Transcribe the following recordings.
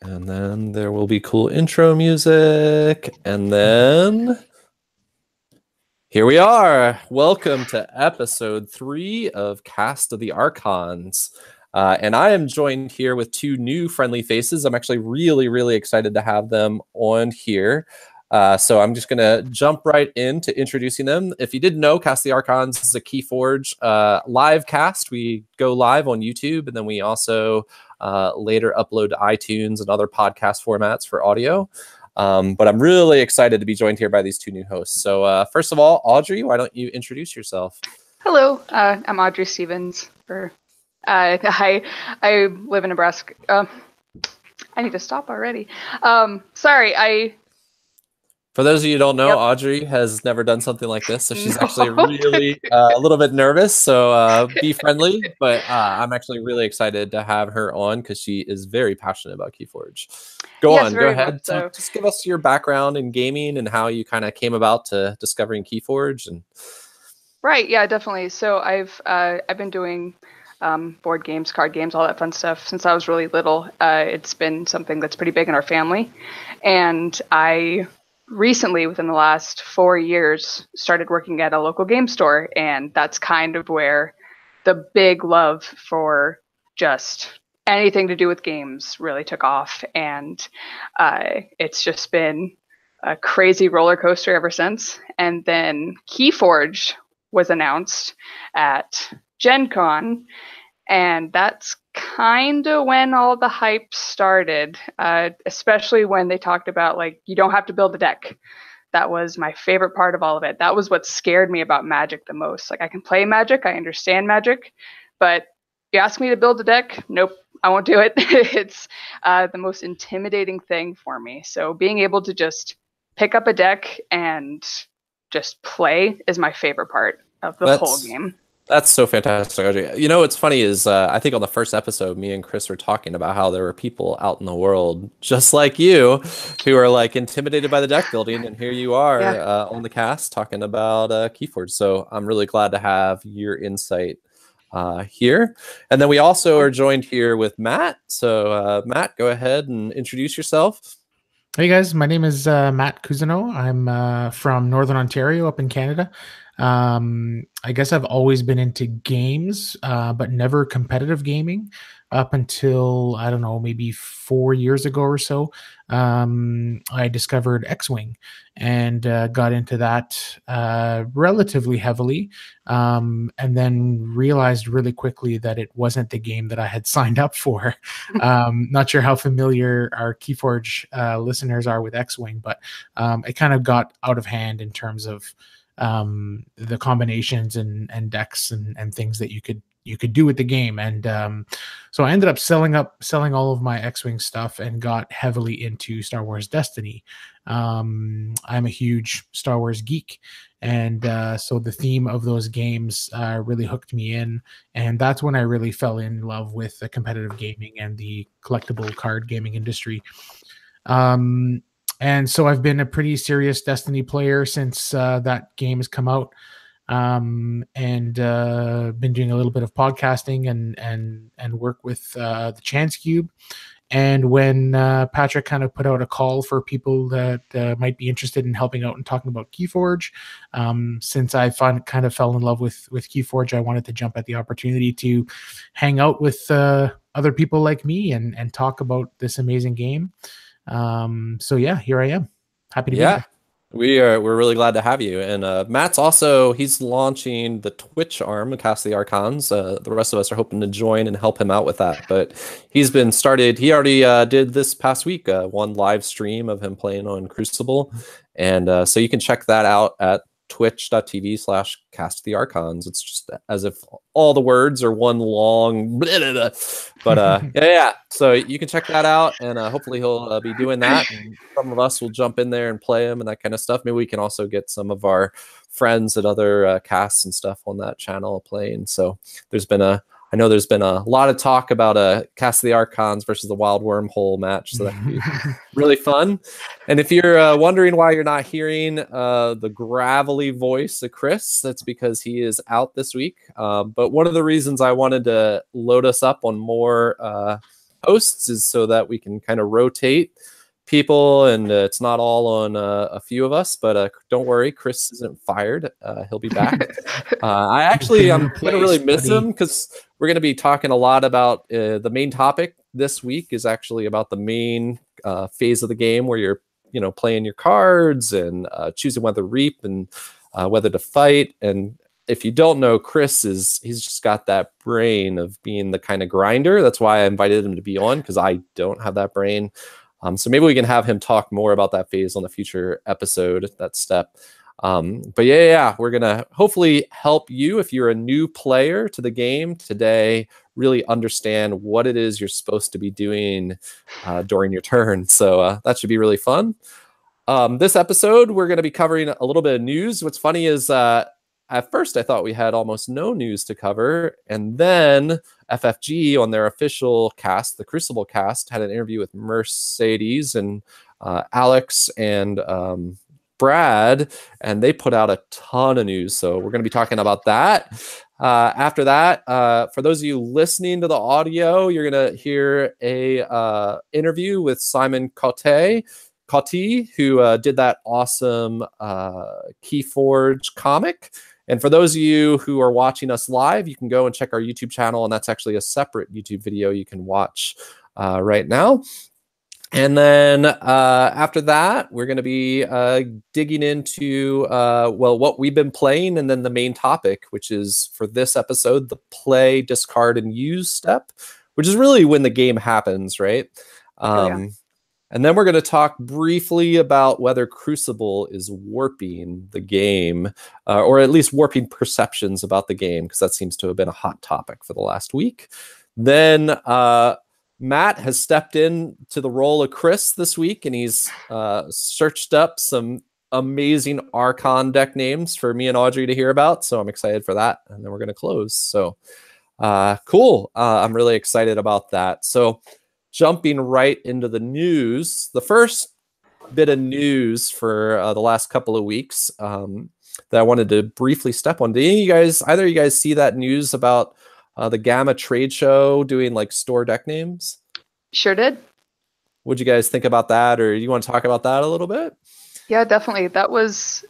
And then there will be cool intro music. And then here we are. Welcome to episode 3 of Cast of the Archons. And I am joined here with two new friendly faces. I'm actually really excited to have them on here. So I'm just going to jump right into introducing them. If you didn't know, Cast of the Archons is a Keyforge live cast. We go live on YouTube, and then we also later upload to iTunes and other podcast formats for audio. But I'm really excited to be joined here by these two new hosts. So first of all, Audrey, why don't you introduce yourself? Hello, I'm Audrey Stevens. I live in Nebraska. I need to stop already. Sorry, For those of you who don't know, Yep. Audrey has never done something like this, so she's actually really a little bit nervous, so be friendly, but I'm actually really excited to have her on because she is very passionate about Keyforge. Go ahead. So. Just give us your background in gaming and how you kind of came about to discovering Keyforge. Right, yeah, definitely. So I've been doing board games, card games, all that fun stuff since I was really little. It's been something that's pretty big in our family, and I recently, within the last 4 years, started working at a local game store, and that's kind of where the big love for just anything to do with games really took off, and it's just been a crazy roller coaster ever since. And then Keyforge was announced at Gen Con, and that's kind of when all the hype started, especially when they talked about, like, you don't have to build a deck. That was my favorite part of all of it. That was what scared me about Magic the most. Like, I can play Magic, I understand Magic, but you ask me to build a deck, nope, I won't do it. It's the most intimidating thing for me. So being able to just pick up a deck and just play is my favorite part of the whole game. That's so fantastic, Audrey. You know, what's funny is I think on the first episode, me and Chris were talking about how there were people out in the world just like you who are like intimidated by the deck building, and here you are on the cast talking about Keyforge. So I'm really glad to have your insight here. And then we also are joined here with Matt. So Matt, go ahead and introduce yourself. Hey guys, my name is Matt Cousineau. I'm from Northern Ontario up in Canada. I guess I've always been into games, but never competitive gaming up until, I don't know, maybe 4 years ago or so. I discovered X-Wing and got into that relatively heavily, and then realized really quickly that it wasn't the game that I had signed up for. Not sure how familiar our Keyforge listeners are with X-Wing, but it kind of got out of hand in terms of the combinations and decks and things that you could do with the game. And so I ended up selling all of my X-Wing stuff and got heavily into Star Wars Destiny. I'm a huge Star Wars geek, and so the theme of those games really hooked me in, and that's when I really fell in love with the competitive gaming and the collectible card gaming industry. And so I've been a pretty serious Destiny player since that game has come out, and been doing a little bit of podcasting and work with the Chance Cube. And when Patrick kind of put out a call for people that might be interested in helping out and talking about Keyforge, since I kind of fell in love with Keyforge, I wanted to jump at the opportunity to hang out with other people like me and talk about this amazing game. So yeah, here I am. Happy to be here. We're really glad to have you. And Matt's he's launching the Twitch arm of Cast of the Archons. The rest of us are hoping to join and help him out with that. But he already did this past week one live stream of him playing on Crucible. And so you can check that out at twitch.tv/Cast of the Archons. It's just as if all the words are one long blah, blah, blah. But yeah. So you can check that out, and hopefully he'll be doing that. And some of us will jump in there and play him and that kind of stuff. Maybe we can also get some of our friends at other casts and stuff on that channel playing. So I know there's been a lot of talk about a Cast of the Archons versus the Wild Wormhole match, so that could be really fun. And if you're wondering why you're not hearing the gravelly voice of Chris, that's because he is out this week. But one of the reasons I wanted to load us up on more hosts is so that we can kind of rotate people, and it's not all on a few of us, but don't worry, Chris isn't fired. He'll be back. I'm going to really miss him, because we're going to be talking a lot about the main topic this week is actually about the main phase of the game where you're playing your cards and choosing whether to reap and whether to fight. And if you don't know, he's just got that brain of being the kind of grinder. That's why I invited him to be on, because I don't have that brain. So maybe we can have him talk more about that phase on the future episode, that step. But yeah, we're going to hopefully help you, if you're a new player to the game today, really understand what it is you're supposed to be doing during your turn. So that should be really fun. This episode, we're going to be covering a little bit of news. What's funny is at first I thought we had almost no news to cover, and then FFG on their official cast, the Crucible Cast, had an interview with Mercedes and Alex and Brad, and they put out a ton of news. So we're going to be talking about that. After that, for those of you listening to the audio, you're going to hear a interview with Simon Cotte, who did that awesome Keyforge comic. And for those of you who are watching us live, you can go and check our YouTube channel, and that's actually a separate YouTube video you can watch right now. And then after that, we're going to be digging into, what we've been playing, and then the main topic, which is, for this episode, the play, discard, and use step, which is really when the game happens, right? And then we're going to talk briefly about whether Crucible is warping the game, or at least warping perceptions about the game, because that seems to have been a hot topic for the last week. Then Matt has stepped in to the role of Chris this week, and he's searched up some amazing Archon deck names for me and Audrey to hear about. So I'm excited for that. And then we're going to close. So cool. I'm really excited about that. So jumping right into the news, the first bit of news for the last couple of weeks that I wanted to briefly step on. Did either of you guys see that news about the Gamma trade show doing like store deck names? Sure did. What'd you guys think about that, or you want to talk about that a little bit? Yeah, definitely. That was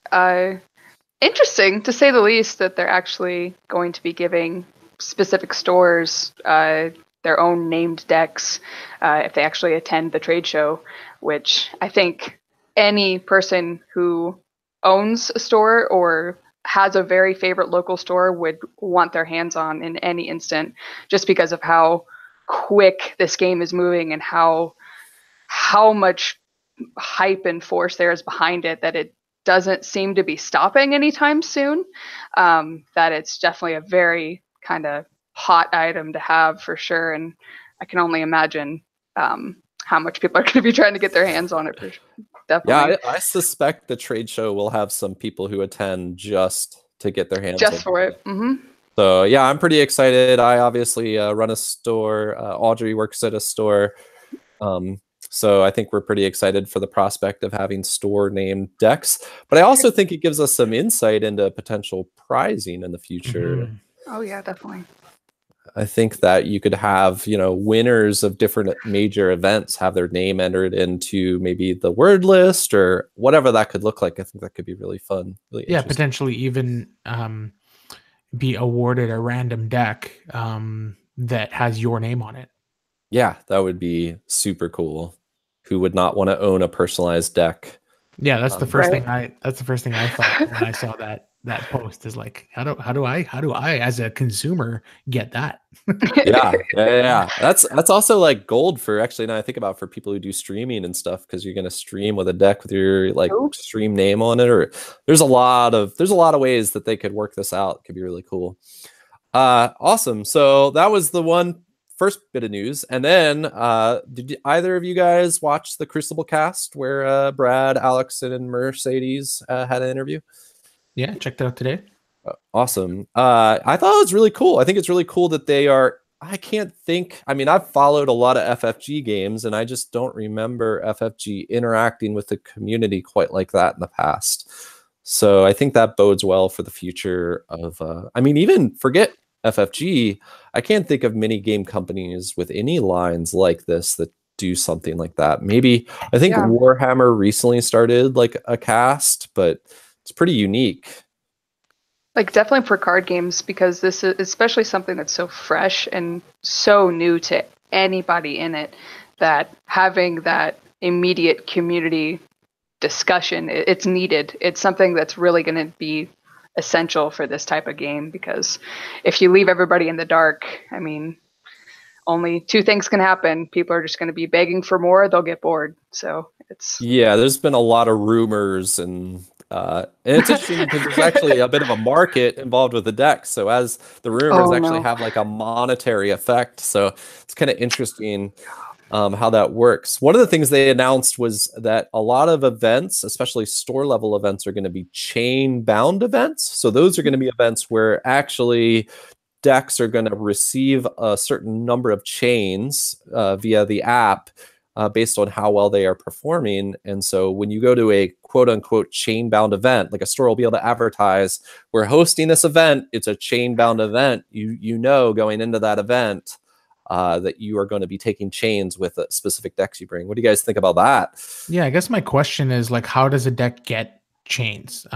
interesting, to say the least, that they're actually going to be giving specific stores their own named decks if they actually attend the trade show, which I think any person who owns a store or has a very favorite local store would want their hands on in any instant, just because of how quick this game is moving and how much hype and force there is behind it, that it doesn't seem to be stopping anytime soon. That it's definitely a very kind of hot item to have for sure, and I can only imagine how much people are going to be trying to get their hands on it for sure. Definitely. Yeah, I suspect the trade show will have some people who attend just to get their hands just for it. Mm-hmm. So yeah, I'm pretty excited. I obviously run a store. Audrey works at a store. So I think we're pretty excited for the prospect of having store named decks. But I also think it gives us some insight into potential prizing in the future. Mm-hmm. Oh yeah, definitely. I think that you could have, winners of different major events have their name entered into maybe the word list or whatever that could look like. I think that could be really fun. Really yeah, potentially even be awarded a random deck that has your name on it. Yeah, that would be super cool. Who would not want to own a personalized deck? Yeah, that's the first thing I thought when I saw that post, is like, how do I as a consumer get that? yeah. That's also like gold for, actually, now I think about, for people who do streaming and stuff, because you're going to stream with a deck with your stream name on it, or there's a lot of ways that they could work this out. It could be really cool. Awesome. So that was the first bit of news. And then did either of you guys watch the Crucible Cast where Brad, Alex, and Mercedes had an interview? Yeah, checked it out today. Awesome. I thought it was really cool. I think it's really cool that they are, I've followed a lot of FFG games, and I just don't remember FFG interacting with the community quite like that in the past. So I think that bodes well for the future of, even forget FFG, I can't think of many game companies with any lines like this that do something like that. Maybe I think Yeah. Warhammer recently started like a cast, but it's pretty unique. Like definitely for card games, because this is especially something that's so fresh and so new to anybody in it, that having that immediate community discussion, it's needed. It's something that's really going to be essential for this type of game, because if you leave everybody in the dark, I mean, only two things can happen. People are just going to be begging for more, they'll get bored. So it's Yeah, there's been a lot of rumors, and it's interesting because there's actually a bit of a market involved with the deck. So as the rumors oh actually no. have like a monetary effect, so it's kind of interesting how that works. One of the things they announced was that a lot of events, especially store level events, are going to be chain bound events. So those are going to be events where actually decks are going to receive a certain number of chains via the app based on how well they are performing. And so when you go to a quote unquote chain bound event, like a store will be able to advertise, we're hosting this event, it's a chain bound event. You know going into that event that you are going to be taking chains with specific decks you bring. What do you guys think about that? Yeah, I guess my question is like, how does a deck get chains?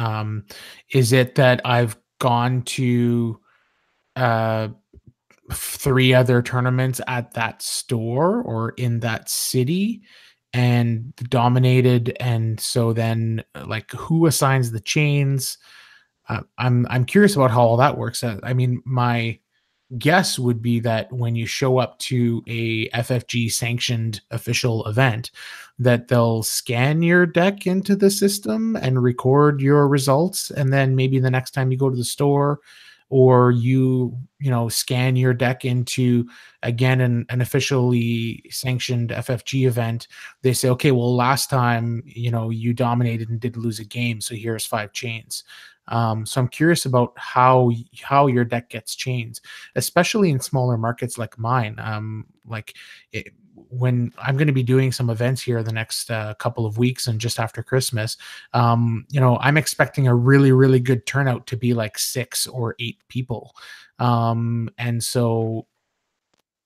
Is it that I've gone to uh 3 other tournaments at that store or in that city and dominated, and so then like who assigns the chains? I'm curious about how all that works. I mean, my guess would be that when you show up to a FFG sanctioned official event, that they'll scan your deck into the system and record your results, and then maybe the next time you go to the store, or you know, scan your deck into again an officially sanctioned FFG event, they say, okay, well, last time, you know, you dominated and did lose a game, so here's 5 chains. So I'm curious about how your deck gets chains, especially in smaller markets like mine. When I'm going to be doing some events here the next couple of weeks and just after Christmas, you know, I'm expecting a really, really good turnout to be like 6 or 8 people. And so,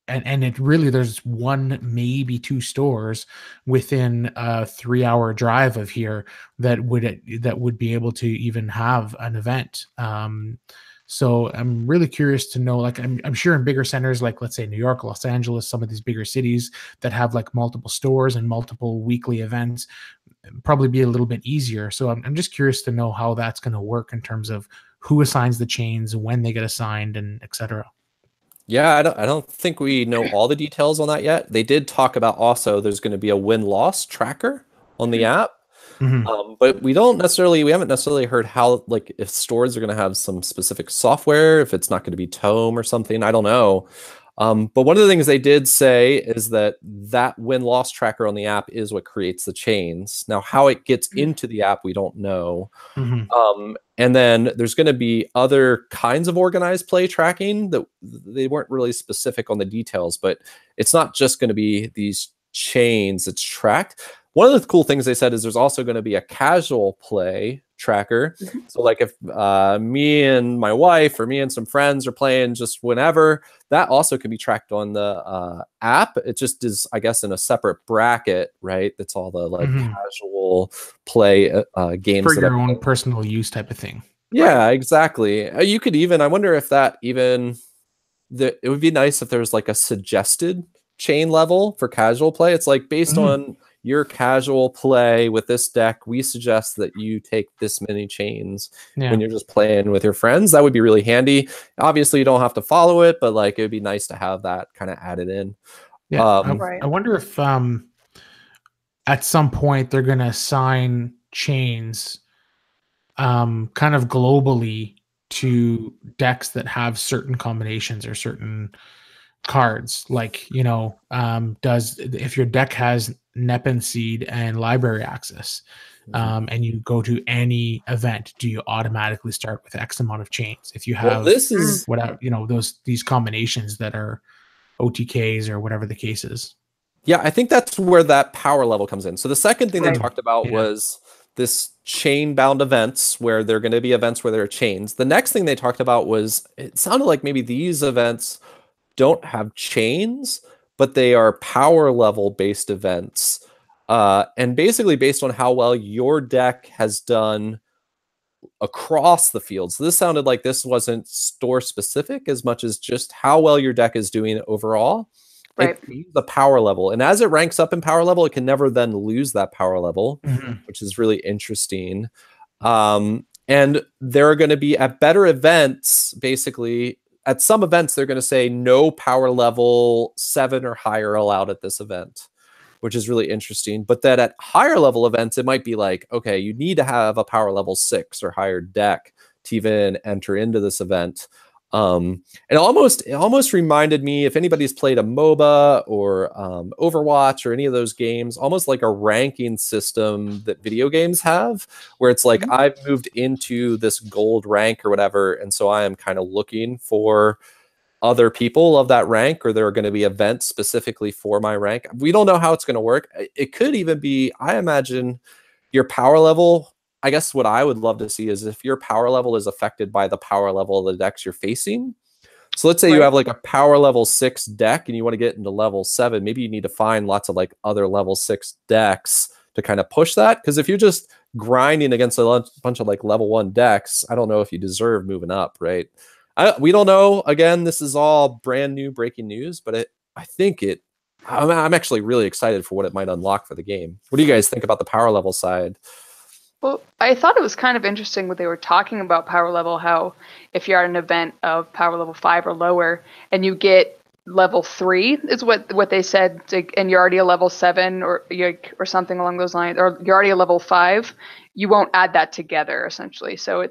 and it really, there's 1, maybe 2 stores within a 3-hour drive of here that would be able to even have an event. So I'm really curious to know, like, I'm sure in bigger centers, like let's say New York, Los Angeles, some of these bigger cities that have like multiple stores and multiple weekly events, probably be a little bit easier. So I'm just curious to know how that's going to work in terms of who assigns the chains, when they get assigned, and etc. Yeah, I don't think we know all the details on that yet. They did talk about also there's going to be a win-loss tracker on the app. Mm-hmm. But we haven't necessarily heard how, like, if stores are going to have some specific software, if it's not going to be Tome or something. I don't know. But one of the things they did say is that win-loss tracker on the app is what creates the chains. Now, how it gets into the app, we don't know. Mm-hmm. And then there's going to be other kinds of organized play tracking that they weren't really specific on the details, but it's not just going to be these chains that's tracked. One of the cool things they said is there's also going to be a casual play tracker. So like if me and my wife or me and some friends are playing just whenever, that also can be tracked on the app. It just is, I guess, in a separate bracket, right? That's all the like casual play games For that your own personal use type of thing. Yeah, exactly. You could even, I wonder if that even, it would be nice if there's like a suggested chain level for casual play. It's like based on your casual play with this deck, we suggest that you take this many chains when you're just playing with your friends. That would be really handy. Obviously, you don't have to follow it, but like it would be nice to have that kind of added in. Yeah, I wonder if at some point they're going to assign chains kind of globally to decks that have certain combinations or certain cards, like, you know, if your deck has Nepen Seed and library access, and you go to any event, do you automatically start with X amount of chains if you have whatever, you know, these combinations that are OTKs or whatever the case is? Yeah, I think that's where that power level comes in. So the second thing they talked about was this chain bound events where there are going to be events where there are chains. The next thing they talked about was, it sounded like maybe these events don't have chains, but they are power level based events. And basically based on how well your deck has done across the field. So this sounded like this wasn't store specific as much as just how well your deck is doing overall. Right. The power level. And as it ranks up in power level, it can never then lose that power level, which is really interesting. And there are going to be at better events, basically, at some events, they're going to say no power level 7 or higher allowed at this event, which is really interesting. But that at higher level events, it might be like, okay, you need to have a power level 6 or higher deck to even enter into this event. It almost reminded me, if anybody's played a MOBA or Overwatch or any of those games, almost like a ranking system that video games have, where it's like I've moved into this gold rank or whatever, and so I am kind of looking for other people of that rank, or there are going to be events specifically for my rank. We don't know how it's going to work. It could even be, I imagine, your power level. I guess what I would love to see is if your power level is affected by the power level of the decks you're facing. So let's say you have like a power level 6 deck and you want to get into level 7. Maybe you need to find lots of like other level 6 decks to kind of push that. Because if you're just grinding against a bunch of like level 1 decks, I don't know if you deserve moving up, right? We don't know. Again, this is all brand new breaking news, but I'm actually really excited for what it might unlock for the game. What do you guys think about the power level side? Well, I thought it was kind of interesting what they were talking about power level, how if you're at an event of power level 5 or lower and you get level 3 is what they said, and you're already a level 7 or something along those lines, or you're already a level 5, you won't add that together essentially. So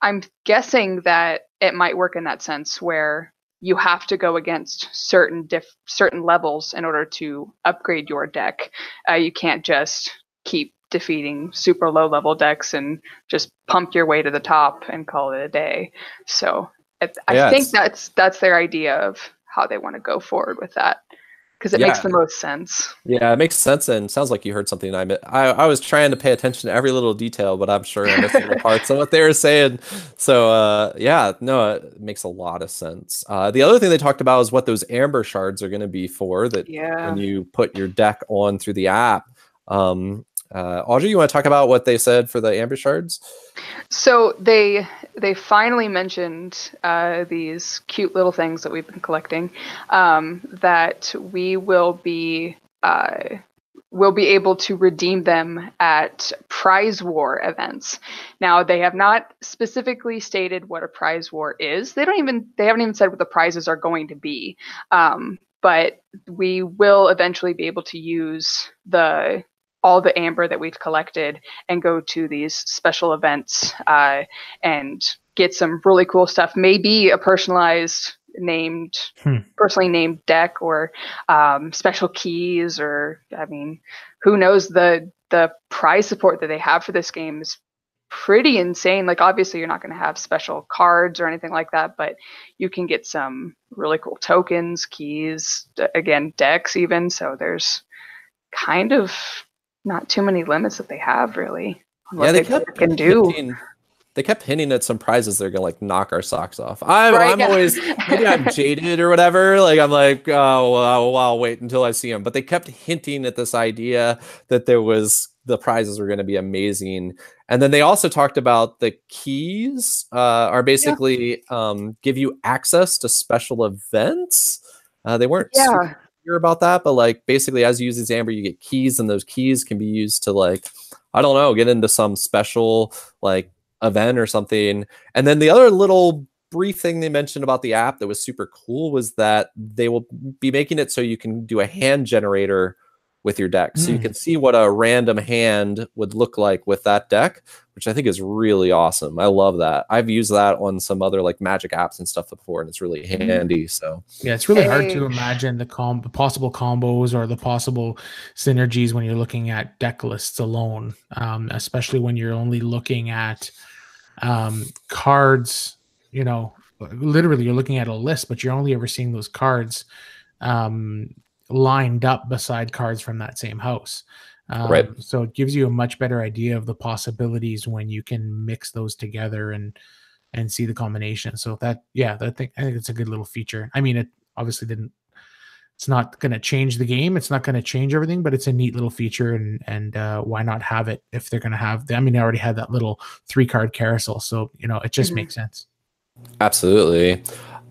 I'm guessing that it might work in that sense where you have to go against certain levels in order to upgrade your deck. You can't just keep defeating super low level decks and just pump your way to the top and call it a day. So I think that's their idea of how they want to go forward with that, because it makes the most sense. Yeah, it makes sense, and sounds like you heard something. I was trying to pay attention to every little detail, but I'm sure I missed little parts of what they were saying. So it makes a lot of sense. The other thing they talked about is what those amber shards are going to be for, that when you put your deck on through the app. Audrey, you want to talk about what they said for the amber shards? So they finally mentioned these cute little things that we've been collecting, that we will be able to redeem them at prize war events. Now, they have not specifically stated what a prize war is. They haven't even said what the prizes are going to be. But we will eventually be able to use all the amber that we've collected and go to these special events and get some really cool stuff. Maybe a personalized personally named deck, or special keys, or who knows. The prize support that they have for this game is pretty insane. Like, obviously you're not going to have special cards or anything like that, but you can get some really cool tokens, keys, again, decks even. So there's kind of not too many limits that they have, really, on what they can do. They kept hinting at some prizes they're gonna like knock our socks off. I'm always, maybe I'm jaded or whatever. Like, I'm like, oh, well, I'll wait until I see them. But they kept hinting at this idea that the prizes were going to be amazing. And then they also talked about the keys are basically give you access to special events. They weren't super clear about that, but like basically as you use these amber, you get keys, and those keys can be used to, like, I don't know, get into some special like event or something. And then the other little brief thing they mentioned about the app that was super cool was that they will be making it so you can do a hand generator with your deck. So you can see what a random hand would look like with that deck, which I think is really awesome. I love that. I've used that on some other like Magic apps and stuff before, and it's really handy. So yeah, it's really hard to imagine the possible combos or the possible synergies when you're looking at deck lists alone, especially when you're only looking at cards. You know, literally you're looking at a list, but you're only ever seeing those cards lined up beside cards from that same house. Right. So it gives you a much better idea of the possibilities when you can mix those together and see the combination. So that, yeah, I think it's a good little feature. I mean, it obviously didn't. It's not going to change the game. It's not going to change everything, but it's a neat little feature, and why not have it if they're going to have? I mean, they already had that little 3-card carousel, so it just makes sense. Absolutely.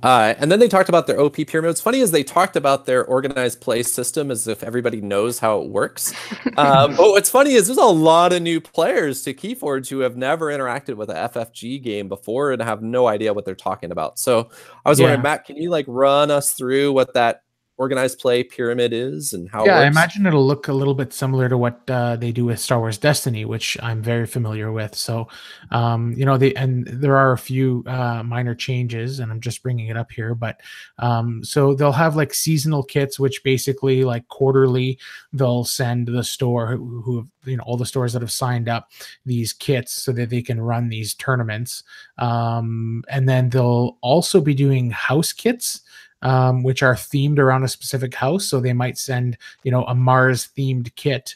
And then they talked about their OP pyramid. What's funny is they talked about their organized play system as if everybody knows how it works. But what's funny is there's a lot of new players to Keyforge who have never interacted with a FFG game before and have no idea what they're talking about. So I was wondering, Matt, can you like run us through what that organized play pyramid is and how it works? I imagine it'll look a little bit similar to what they do with Star Wars Destiny, which I'm very familiar with. So, there are a few minor changes, and I'm just bringing it up here. But so they'll have like seasonal kits, which basically like quarterly they'll send the store who all the stores that have signed up these kits so that they can run these tournaments. And then they'll also be doing house kits, which are themed around a specific house. So they might send, a Mars themed kit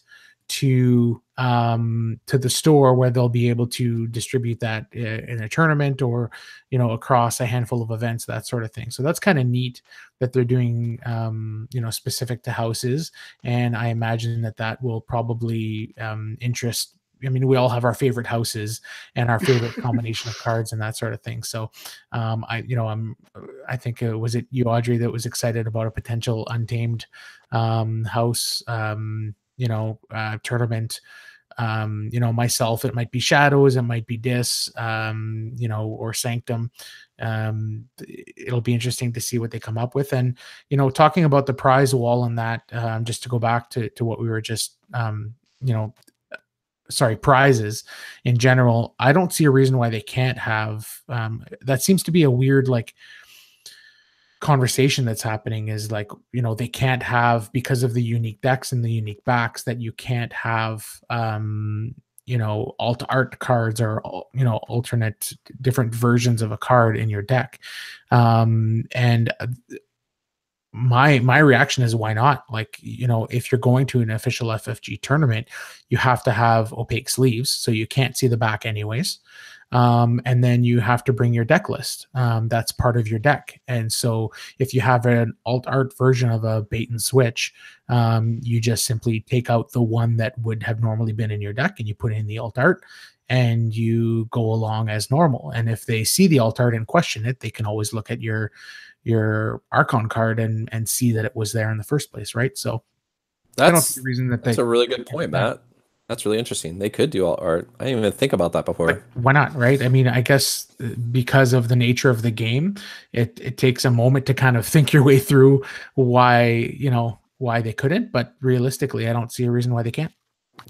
to the store where they'll be able to distribute that in a tournament or, across a handful of events, that sort of thing. So that's kind of neat that they're doing, specific to houses. And I imagine that will probably interest. I mean, we all have our favorite houses and our favorite combination of cards and that sort of thing. So, I think was it you, Audrey, that was excited about a potential Untamed house, tournament. Myself, it might be Shadows, it might be Dis, or Sanctum. It'll be interesting to see what they come up with. And, talking about the prize wall and that, just to go back to what we were just, prizes in general, I don't see a reason why they can't have, that seems to be a weird, like, conversation that's happening is like, they can't have, because of the unique decks and the unique backs, that you can't have, alt art cards or, alternate different versions of a card in your deck. And my reaction is, why not? Like, if you're going to an official FFG tournament, you have to have opaque sleeves, so you can't see the back anyways. And then you have to bring your deck list. That's part of your deck. And so if you have an alt art version of a bait and switch, you just simply take out the one that would have normally been in your deck and you put in the alt art, and you go along as normal. And if they see the alt art and question it, they can always look at your Archon card and see that it was there in the first place, right? So that's the reason that's a really good point, Matt. That's really interesting. They could do alt art. I didn't even think about that before. But why not, right? I mean, I guess because of the nature of the game, it takes a moment to kind of think your way through why they couldn't. But realistically, I don't see a reason why they can't.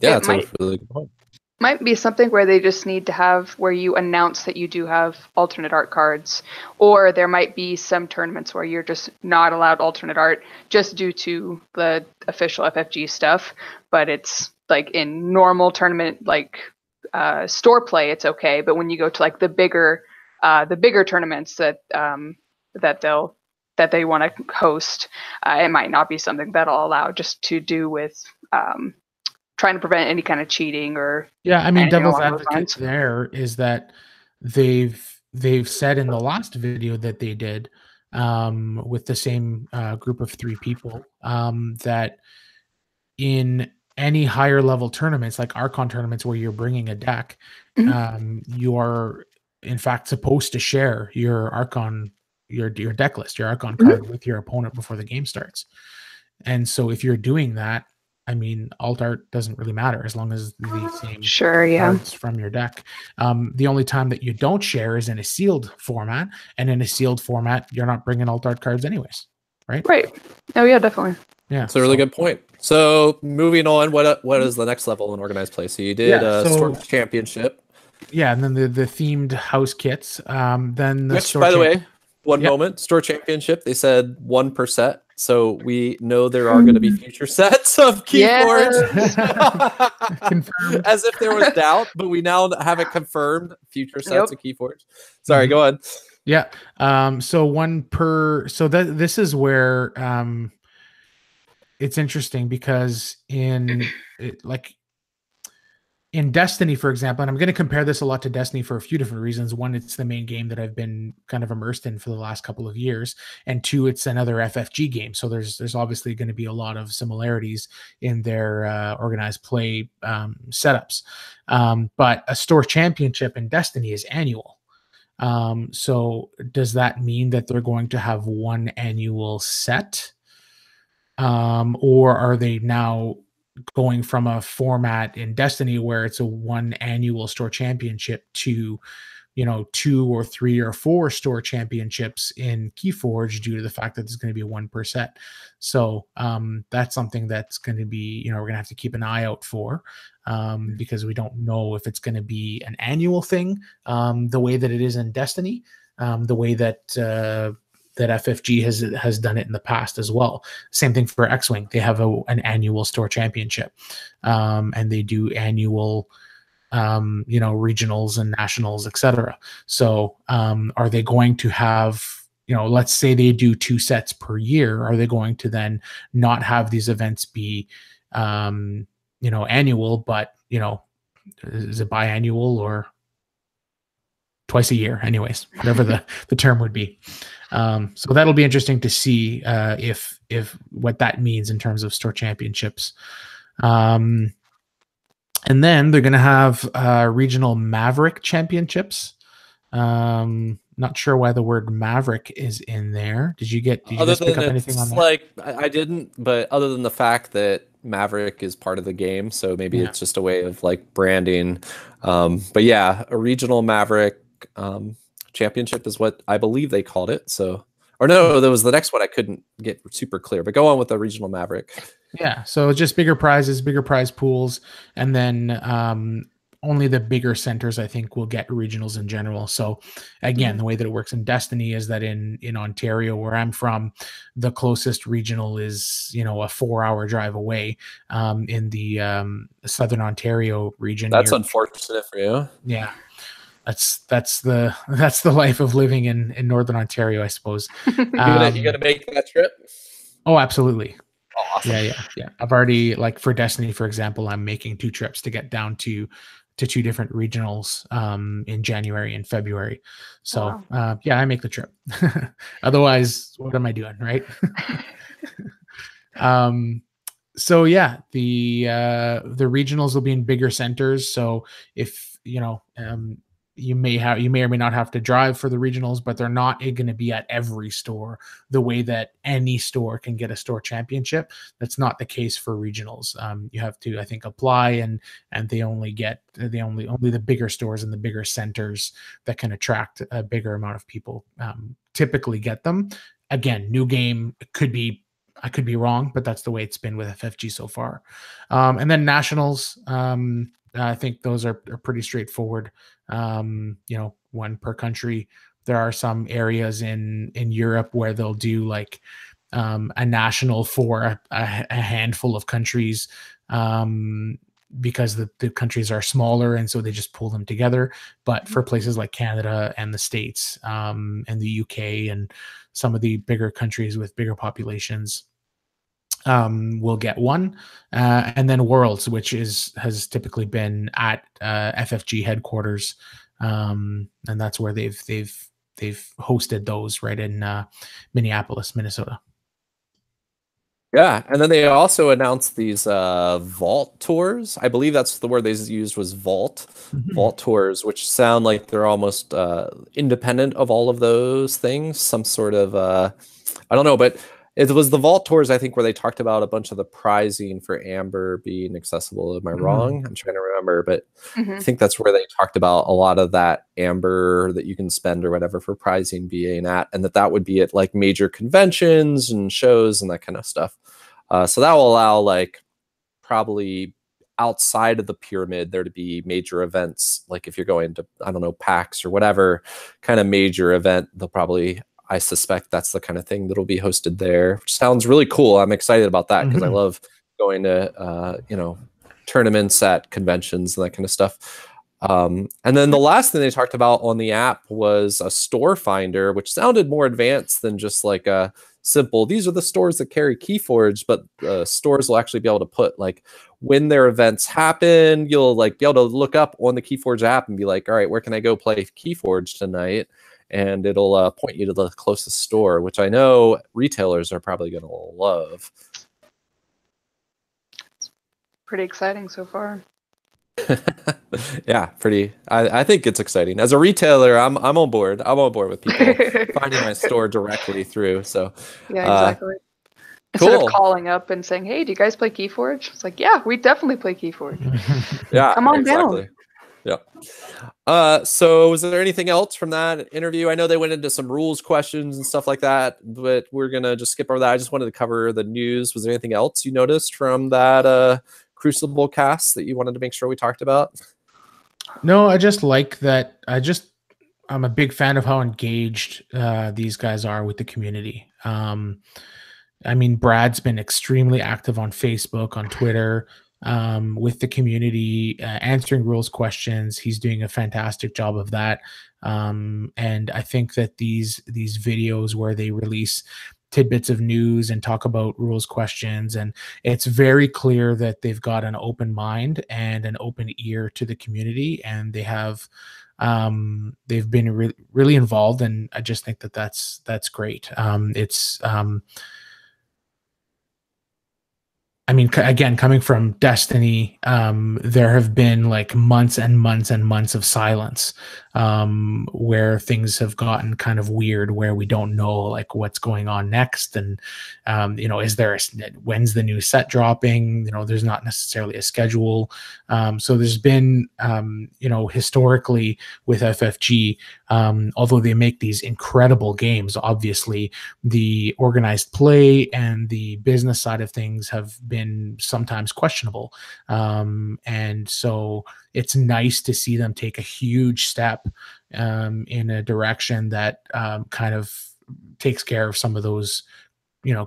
Yeah, that's a really good point. Might be something where they just need to have where you announce that you do have alternate art cards, or there might be some tournaments where you're just not allowed alternate art just due to the official FFG stuff. But it's like in normal tournament, like store play, it's okay. But when you go to like the bigger tournaments that they want to host, it might not be something that'll allow, just to do with trying to prevent any kind of cheating or. Yeah, I mean, devil's advocate there is that they've said in the last video that they did with the same group of 3 people that in any higher level tournaments, like Archon tournaments where you're bringing a deck, you are in fact supposed to share your Archon, your deck list, your Archon card with your opponent before the game starts. And so if you're doing that, I mean, alt art doesn't really matter as long as the same cards from your deck. The only time that you don't share is in a sealed format, and in a sealed format, you're not bringing alt art cards anyways, right? Right. Oh yeah, definitely. Yeah, it's a really good point. So moving on, what is the next level in organized play? So you did Store Championship. Yeah, and then the themed house kits. Then which, by the way, one moment, Store Championship, they said 1 per set. So we know there are going to be future sets of Keyforge. Confirmed. As if there was doubt, but we now have it confirmed, future sets of Keyforge. Sorry, go on. Yeah. So 1 per. So this is where it's interesting because like in Destiny, for example, and I'm going to compare this a lot to Destiny for a few different reasons. One, it's the main game that I've been kind of immersed in for the last couple of years, and two, it's another FFG game. So there's obviously going to be a lot of similarities in their organized play setups. But a store championship in Destiny is annual. So does that mean that they're going to have one annual set? Or are they now going from a format in Destiny where it's a one annual store championship to, 2 or 3 or 4 store championships in Keyforge due to the fact that there's going to be one per set? So that's something that's going to be, we're going to have to keep an eye out for, because we don't know if it's going to be an annual thing, the way that it is in Destiny, the way that FFG has done it in the past as well. Same thing for X-Wing. They have an annual store championship, and they do annual, regionals and nationals, etc. So are they going to have, let's say they do 2 sets per year, are they going to then not have these events be, annual, but, is it biannual or twice a year? Anyways, whatever the term would be. So that'll be interesting to see if what that means in terms of store championships. And then they're going to have regional Maverick championships. Not sure why the word Maverick is in there. Did you guys pick up anything on that? Like, I didn't, but other than the fact that Maverick is part of the game, so maybe it's just a way of like branding. But yeah, a regional Maverick championship is what I believe they called it. So, or no, there was the next one. I couldn't get super clear, but go on with the regional Maverick. Yeah. So just bigger prizes, bigger prize pools. And then only the bigger centers, I think, will get regionals in general. So again, the way that it works in Destiny is that in Ontario, where I'm from, the closest regional is, a 4-hour drive away. In the Southern Ontario region. That's unfortunate for you. Yeah. That's the life of living in Northern Ontario, I suppose. You gonna make that trip? Oh, absolutely. Awesome. Yeah. I've already, like for Destiny, for example, I'm making 2 trips to get down to 2 different regionals in January and February. So wow. I make the trip. Otherwise, what am I doing, right? So yeah, the regionals will be in bigger centers. So if you may or may not have to drive for the regionals, but they're not going to be at every store the way that any store can get a store championship. That's not the case for regionals. You have to, I think, apply, and they only the bigger stores and the bigger centers that can attract a bigger amount of people typically get them. Again, new game, I could be wrong, but that's the way it's been with FFG so far. And then nationals, I think those are pretty straightforward. One per country. There are some areas in Europe where they'll do like a national for a handful of countries, because the countries are smaller, and so they just pull them together. But for places like Canada and the States, and the UK and some of the bigger countries with bigger populations, will get one, and then Worlds, which has typically been at FFG headquarters, and that's where they've hosted those, right in Minneapolis, Minnesota. Yeah, and then they also announced these vault tours. I believe that's the word they used, was vault. Vault tours, which sound like they're almost independent of all of those things. Some sort of I don't know, but it was the vault tours, I think, where they talked about a bunch of the prizing for Amber being accessible. Am I wrong? I'm trying to remember, but I think that's where they talked about a lot of that Amber that you can spend or whatever for prizing being at, and that would be at like major conventions and shows and that kind of stuff. So that will allow, like, probably outside of the pyramid there to be major events. Like if you're going to, I don't know, PAX or whatever kind of major event, they'll probably, I suspect that's the kind of thing that'll be hosted there, which sounds really cool. I'm excited about that because I love going to, tournaments at conventions and that kind of stuff. And then the last thing they talked about on the app was a store finder, which sounded more advanced than just like a simple. These are the stores that carry Keyforge, but stores will actually be able to put like when their events happen, you'll like be able to look up on the Keyforge app and be like, all right, where can I go play Keyforge tonight? And it'll point you to the closest store, which I know retailers are probably going to love. Pretty exciting so far. Yeah, pretty. I think it's exciting. As a retailer, I'm on board. I'm on board with people finding my store directly through. So yeah, exactly. Instead of calling up and saying, "Hey, do you guys play Keyforge?" It's like, "Yeah, we definitely play Keyforge." Yeah, come on down. Yeah. So was there anything else from that interview? I know they went into some rules questions and stuff like that, but we're gonna just skip over that. I just wanted to cover the news. Was there anything else you noticed from that Crucible Cast that you wanted to make sure we talked about? No, I just like that. I'm a big fan of how engaged these guys are with the community. I mean, Brad's been extremely active on Facebook, on Twitter, with the community, answering rules questions. He's doing a fantastic job of that. And I think that these videos where they release tidbits of news and talk about rules questions, and it's very clear that they've got an open mind and an open ear to the community, and they've been really involved, and I just think that that's great. I mean, again, coming from Destiny, there have been like months and months and months of silence, where things have gotten kind of weird, where we don't know like what's going on next. And, when's the new set dropping? There's not necessarily a schedule. So there's been, historically with FFG, although they make these incredible games, obviously the organized play and the business side of things have been sometimes questionable. And so it's nice to see them take a huge step in a direction that kind of takes care of some of those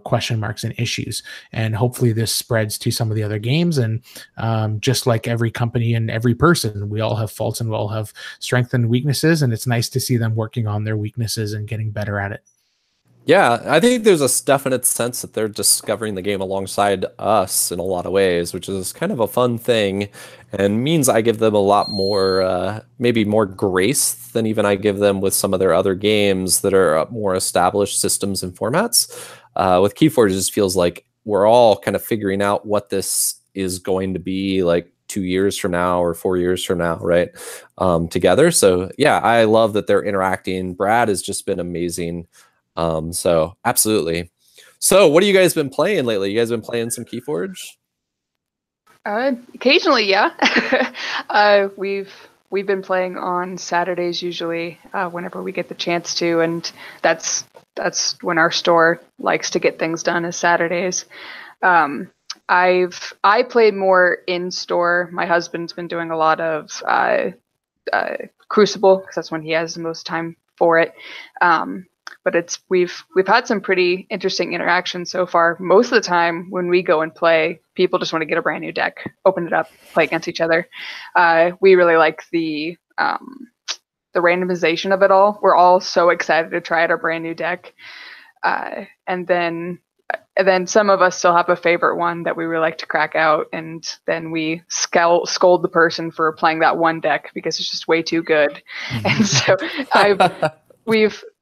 question marks and issues. And hopefully this spreads to some of the other games. And just like every company and every person, we all have faults and we all have strengths and weaknesses. And it's nice to see them working on their weaknesses and getting better at it. Yeah, I think there's a definite sense that they're discovering the game alongside us in a lot of ways, which is kind of a fun thing and means I give them a lot more, maybe more grace than even I give them with some of their other games that are more established systems and formats. With Keyforge, it just feels like we're all kind of figuring out what this is going to be like 2 years from now or 4 years from now, right? Together. So yeah, I love that they're interacting. Brad has just been amazing. So absolutely. So what have you guys been playing lately? You guys been playing some Keyforge? Occasionally, yeah. We've been playing on Saturdays usually, whenever we get the chance to, and that's when our store likes to get things done is Saturdays. I played more in store. My husband's been doing a lot of Crucible because that's when he has the most time for it. But we've had some pretty interesting interactions so far. Most of the time when we go and play, people just want to get a brand new deck, open it up, play against each other. We really like the randomization of it all. We're all so excited to try out our brand new deck. And then some of us still have a favorite one that we really like to crack out, and then we scold the person for playing that one deck because it's just way too good. And so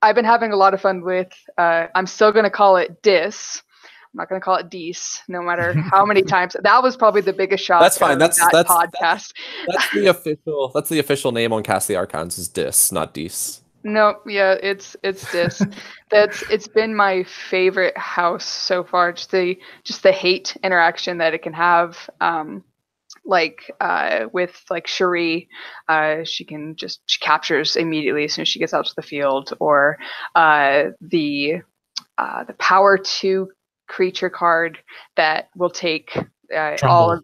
I've been having a lot of fun with, I'm still going to call it Dis. I'm not going to call it Dees, no matter how many times. That was probably the biggest shock. That's fine. That's podcast. That's the official name on Cast the Archons is Dis, not Dees. No, yeah, it's Dis. It's been my favorite house so far. Just the hate interaction that it can have. With like Cherie, she captures immediately as soon as she gets out to the field, or the power 2 creature card that will take takes all of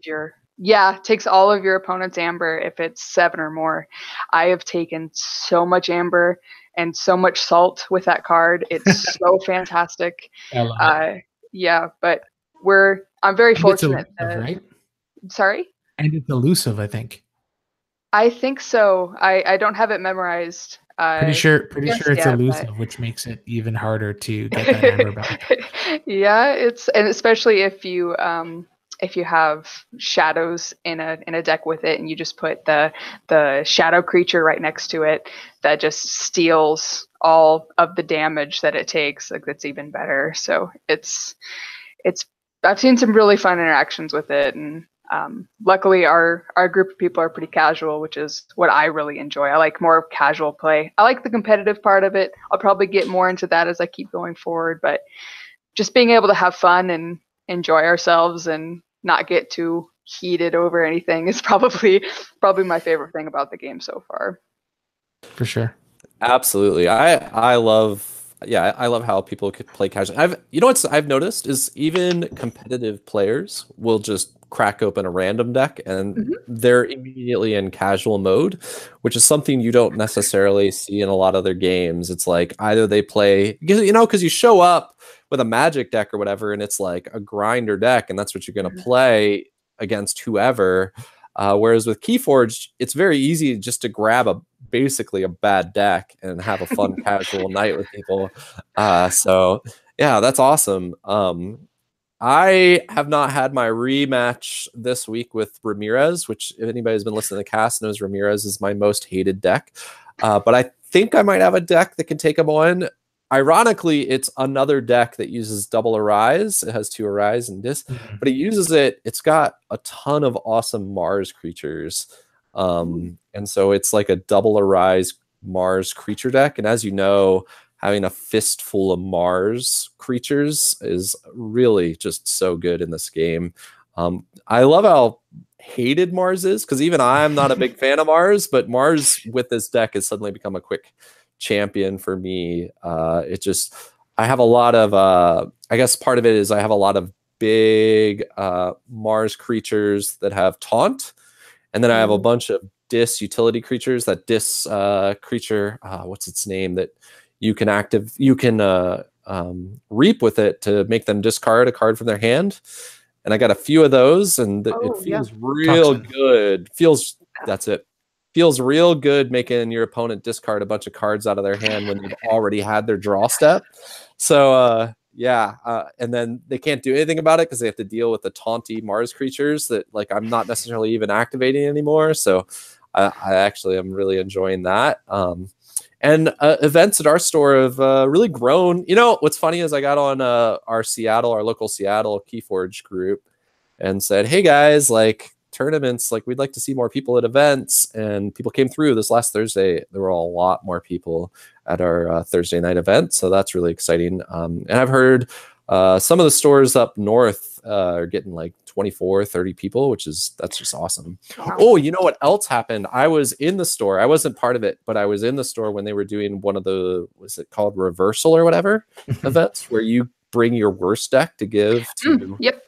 your opponent's amber if it's 7 or more. I have taken so much amber and so much salt with that card. It's so fantastic. Yeah, but I'm very fortunate. Right? Sorry? And it's elusive, I think. I think so. I don't have it memorized. Pretty sure it's Yeah, elusive, which makes it even harder to get that amber back. Yeah, and especially if you have shadows in a deck with it, and you just put the shadow creature right next to it, that just steals all of the damage that it takes. Like, that's even better. So it's I've seen some really fun interactions with it, and luckily our group of people are pretty casual, which is what I really enjoy. I like more casual play. I like the competitive part of it. I'll probably get more into that as I keep going forward, but just being able to have fun and enjoy ourselves and not get too heated over anything is probably my favorite thing about the game so far. For sure. Absolutely. I love I love how people could play casual. You know what I've noticed is even competitive players will just crack open a random deck and they're immediately in casual mode, which is something you don't necessarily see in a lot of other games. It's like either they play, because you show up with a magic deck or whatever, and it's like a grinder deck, and that's what you're going to play against whoever. Whereas with Keyforge, it's very easy just to grab basically a bad deck and have a fun casual night with people. So yeah, that's awesome. I have not had my rematch this week with Ramirez, which if anybody's been listening to the cast knows Ramirez is my most hated deck. But I think I might have a deck that can take him on. Ironically, it's another deck that uses double Arise. It has 2 Arise and this, but it uses it. It's got a ton of awesome Mars creatures. And so it's like a double Arise Mars creature deck. And as you know, having a fistful of Mars creatures is really just so good in this game. I love how hated Mars is, because even I'm not a big fan of Mars, but Mars with this deck has suddenly become a quick champion for me. I have a lot of I guess part of it is I have a lot of big Mars creatures that have taunt, and then I have a bunch of dis utility creatures. That dis creature, what's its name, that you can reap with it to make them discard a card from their hand. And I got a few of those, and it feels real good. That's it. Feels real good making your opponent discard a bunch of cards out of their hand when they've already had their draw step. So and then they can't do anything about it because they have to deal with the taunty Mars creatures that I'm not necessarily even activating anymore. So I actually am really enjoying that. And events at our store have really grown. You know, what's funny is I got on our local Seattle Keyforge group and said, hey guys, tournaments, we'd like to see more people at events. And people came through this last Thursday. There were a lot more people at our Thursday night event. So that's really exciting. And I've heard some of the stores up north are getting 24, 30 people, that's just awesome. Wow. Oh, you know what else happened? I was in the store. I wasn't part of it, but I was in the store when they were doing one of the, was it called reversal or whatever events, where you bring your worst deck to give to. Yep.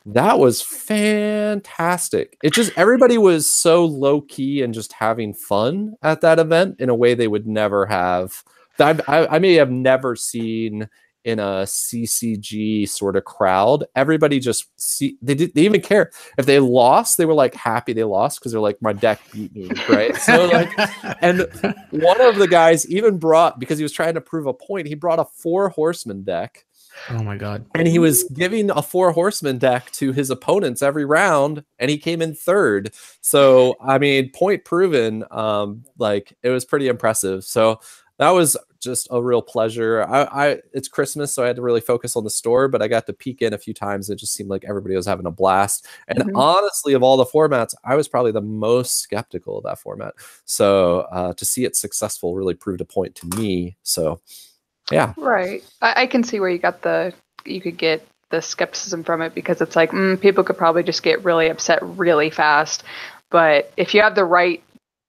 That was fantastic. Everybody was so low key and just having fun at that event in a way they would never have. I may have never seen in a CCG sort of crowd. Everybody they even care if they lost. They were happy they lost because they're my deck beat me, right? So and one of the guys even brought, because he was trying to prove a point, he brought a 4 horseman deck. Oh my god. And he was giving a 4 horseman deck to his opponents every round, and he came in 3rd. So I mean, point proven. It was pretty impressive. So that was just a real pleasure. It's Christmas, so I had to really focus on the store, but I got to peek in a few times. It just seemed like everybody was having a blast. And honestly, of all the formats, I was probably the most skeptical of that format. So to see it successful really proved a point to me. So yeah. Right. I can see where you could get the skepticism from it, because it's people could probably just get really upset really fast. But if you have the right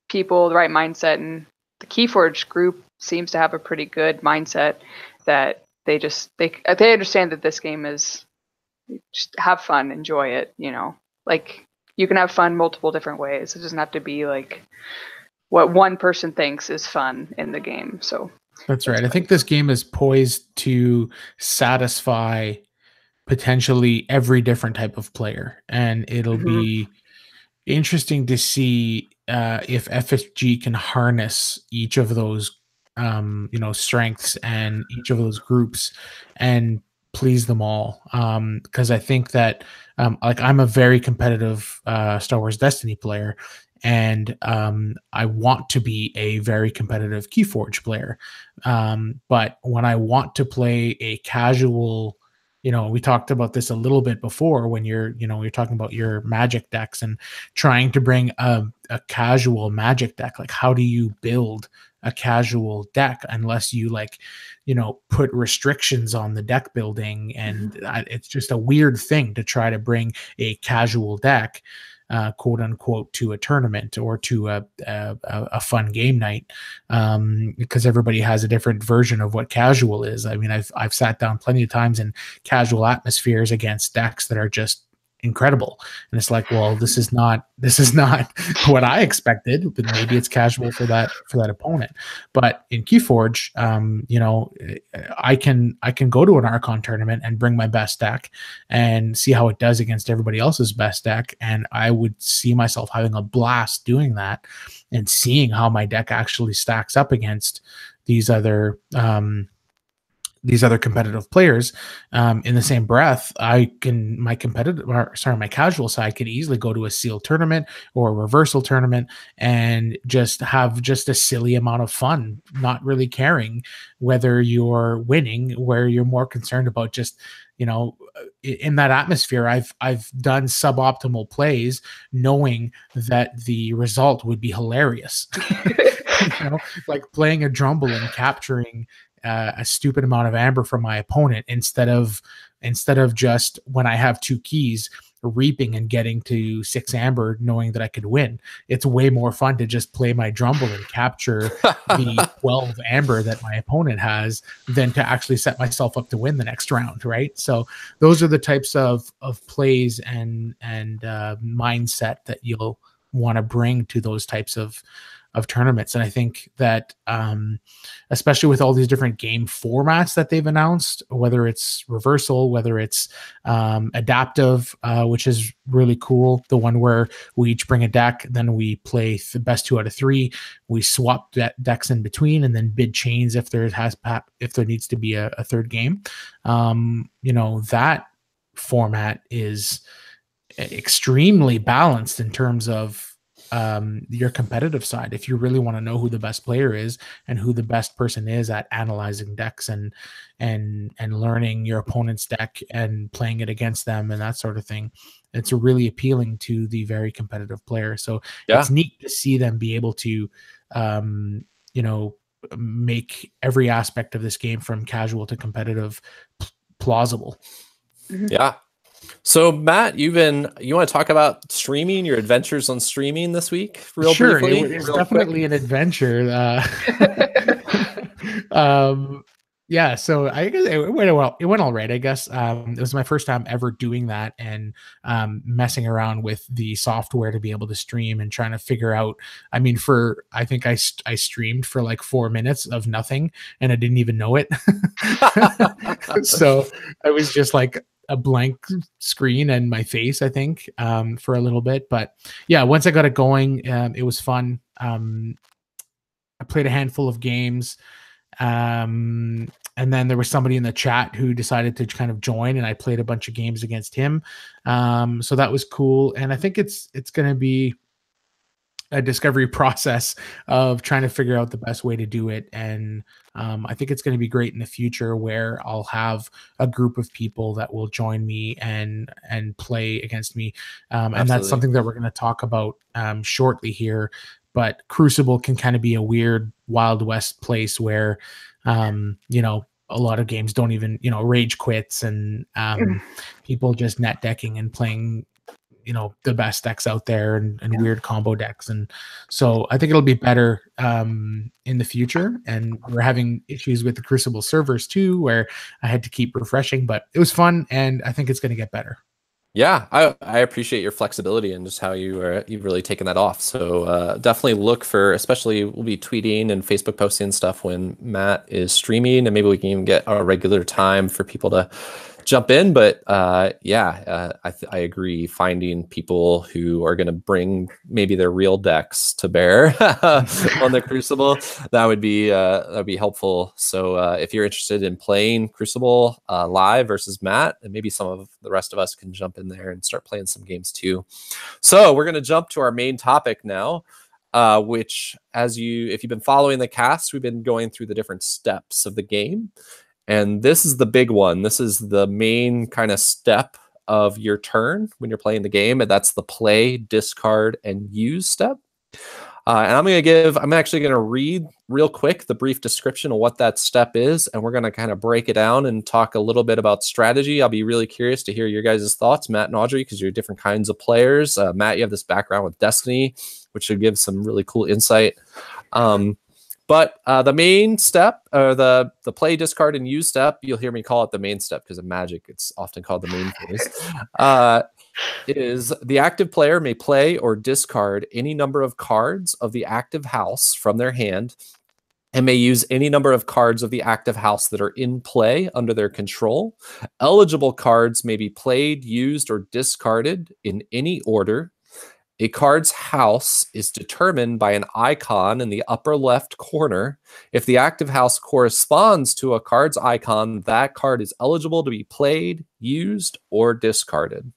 people, the right mindset, and the Keyforge group seems to have a pretty good mindset, that they understand that this game is just have fun, enjoy it, you can have fun multiple different ways. It doesn't have to be what one person thinks is fun in the game. So that's right. I think this game is poised to satisfy potentially every different type of player, and it'll be interesting to see if FSG can harness each of those strengths and each of those groups and please them all. Because I think that like I'm a very competitive Star Wars Destiny player, and I want to be a very competitive Keyforge player. But when I want to play a casual, we talked about this a little bit before when you're talking about your magic decks and trying to bring a casual magic deck. Like, how do you build a casual deck unless you put restrictions on the deck building? And it's just a weird thing to try to bring a casual deck, quote unquote, to a tournament or to a fun game night, because everybody has a different version of what casual is. I mean, I've sat down plenty of times in casual atmospheres against decks that are just incredible, and it's like, well, this is not what I expected, but maybe it's casual for that opponent. But in Keyforge, I can go to an Archon tournament and bring my best deck and see how it does against everybody else's best deck, and I would see myself having a blast doing that and seeing how my deck actually stacks up against these other competitive players. In the same breath, my casual side could easily go to a sealed tournament or a reversal tournament and just have just a silly amount of fun, not really caring whether you're winning, where you're more concerned about just, in that atmosphere. I've done suboptimal plays knowing that the result would be hilarious. Like playing a Drumble and capturing a stupid amount of amber from my opponent instead of just, when I have 2 keys, reaping and getting to 6 amber knowing that I could win. It's way more fun to just play my Drumble and capture the 12 amber that my opponent has than to actually set myself up to win the next round, right? So those are the types of plays and mindset that you'll want to bring to those types of tournaments. And I think that especially with all these different game formats that they've announced, whether it's reversal, whether it's adaptive, which is really cool, the one where we each bring a deck, then we play the best 2 out of 3, we swap decks in between, and then bid chains if there needs to be a third game. That format is extremely balanced in terms of your competitive side. If you really want to know who the best player is and who the best person is at analyzing decks and learning your opponent's deck and playing it against them and that sort of thing, it's really appealing to the very competitive player. So it's neat to see them be able to make every aspect of this game, from casual to competitive, plausible. Yeah. So Matt, you want to talk about streaming, your adventures on streaming this week? Sure, briefly? It's definitely an adventure. Yeah, so I guess it went well. It went all right, I guess. It was my first time ever doing that and messing around with the software to be able to stream and trying to figure out. I mean, I think I streamed for like 4 minutes of nothing, and I didn't even know it. So I was just like a blank screen and my face, I think, for a little bit. But yeah, once I got it going, it was fun. I played a handful of games. And then there was somebody in the chat who decided to kind of join, and I played a bunch of games against him. So that was cool. And I think it's going to be a discovery process of trying to figure out the best way to do it. And I think it's going to be great in the future, where I'll have a group of people that will join me and play against me. And that's something that we're going to talk about shortly here. But Crucible can kind of be a weird Wild West place where, a lot of games don't even, rage quits and people just net decking and playing, the best decks out there and weird combo decks. And so I think it'll be better in the future. And we're having issues with the Crucible servers too, where I had to keep refreshing, but it was fun, and I think it's going to get better. Yeah, I appreciate your flexibility and just how you've really taken that off. So definitely look for, especially we'll be tweeting and Facebook posting stuff when Matt is streaming, and maybe we can even get a regular time for people to jump in, but I agree. Finding people who are going to bring maybe their real decks to bear on the Crucible, that would be helpful. So if you're interested in playing Crucible live versus Matt, and maybe some of the rest of us can jump in there and start playing some games too. So we're going to jump to our main topic now. Which, if you've been following the cast, we've been going through the different steps of the game. And this is the big one. This is the main kind of step of your turn when you're playing the game. And that's the play, discard, and use step. And I'm actually going to read real quick the brief description of what that step is. And we're going to kind of break it down and talk a little bit about strategy. I'll be really curious to hear your guys' thoughts, Matt and Audrey, because you're different kinds of players. Matt, you have this background with Destiny, which should give some really cool insight. But the main step, or the play, discard, and use step, you'll hear me call it the main step because of Magic. It's often called the main phase. Is the active player may play or discard any number of cards of the active house from their hand and may use any number of cards of the active house that are in play under their control. Eligible cards may be played, used, or discarded in any order. A card's house is determined by an icon in the upper left corner. If the active house corresponds to a card's icon, that card is eligible to be played, used, or discarded.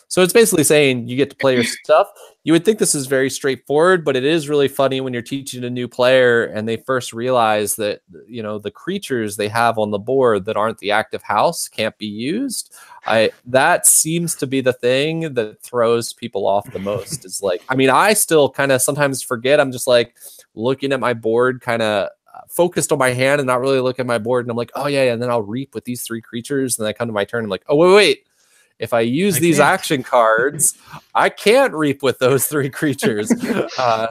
So it's basically saying you get to play your stuff. You would think this is very straightforward, but it is really funny when you're teaching a new player and they first realize that, you know, the creatures they have on the board that aren't the active house can't be used. That seems to be the thing that throws people off the most. Is like, I mean, I still kind of sometimes forget. I'm just like looking at my board, kind of focused on my hand and not really looking at my board. And I'm like, oh yeah. And then I'll reap with these 3 creatures. And then I come to my turn. I'm like, oh, wait. If I use these action cards, I can't reap with those 3 creatures.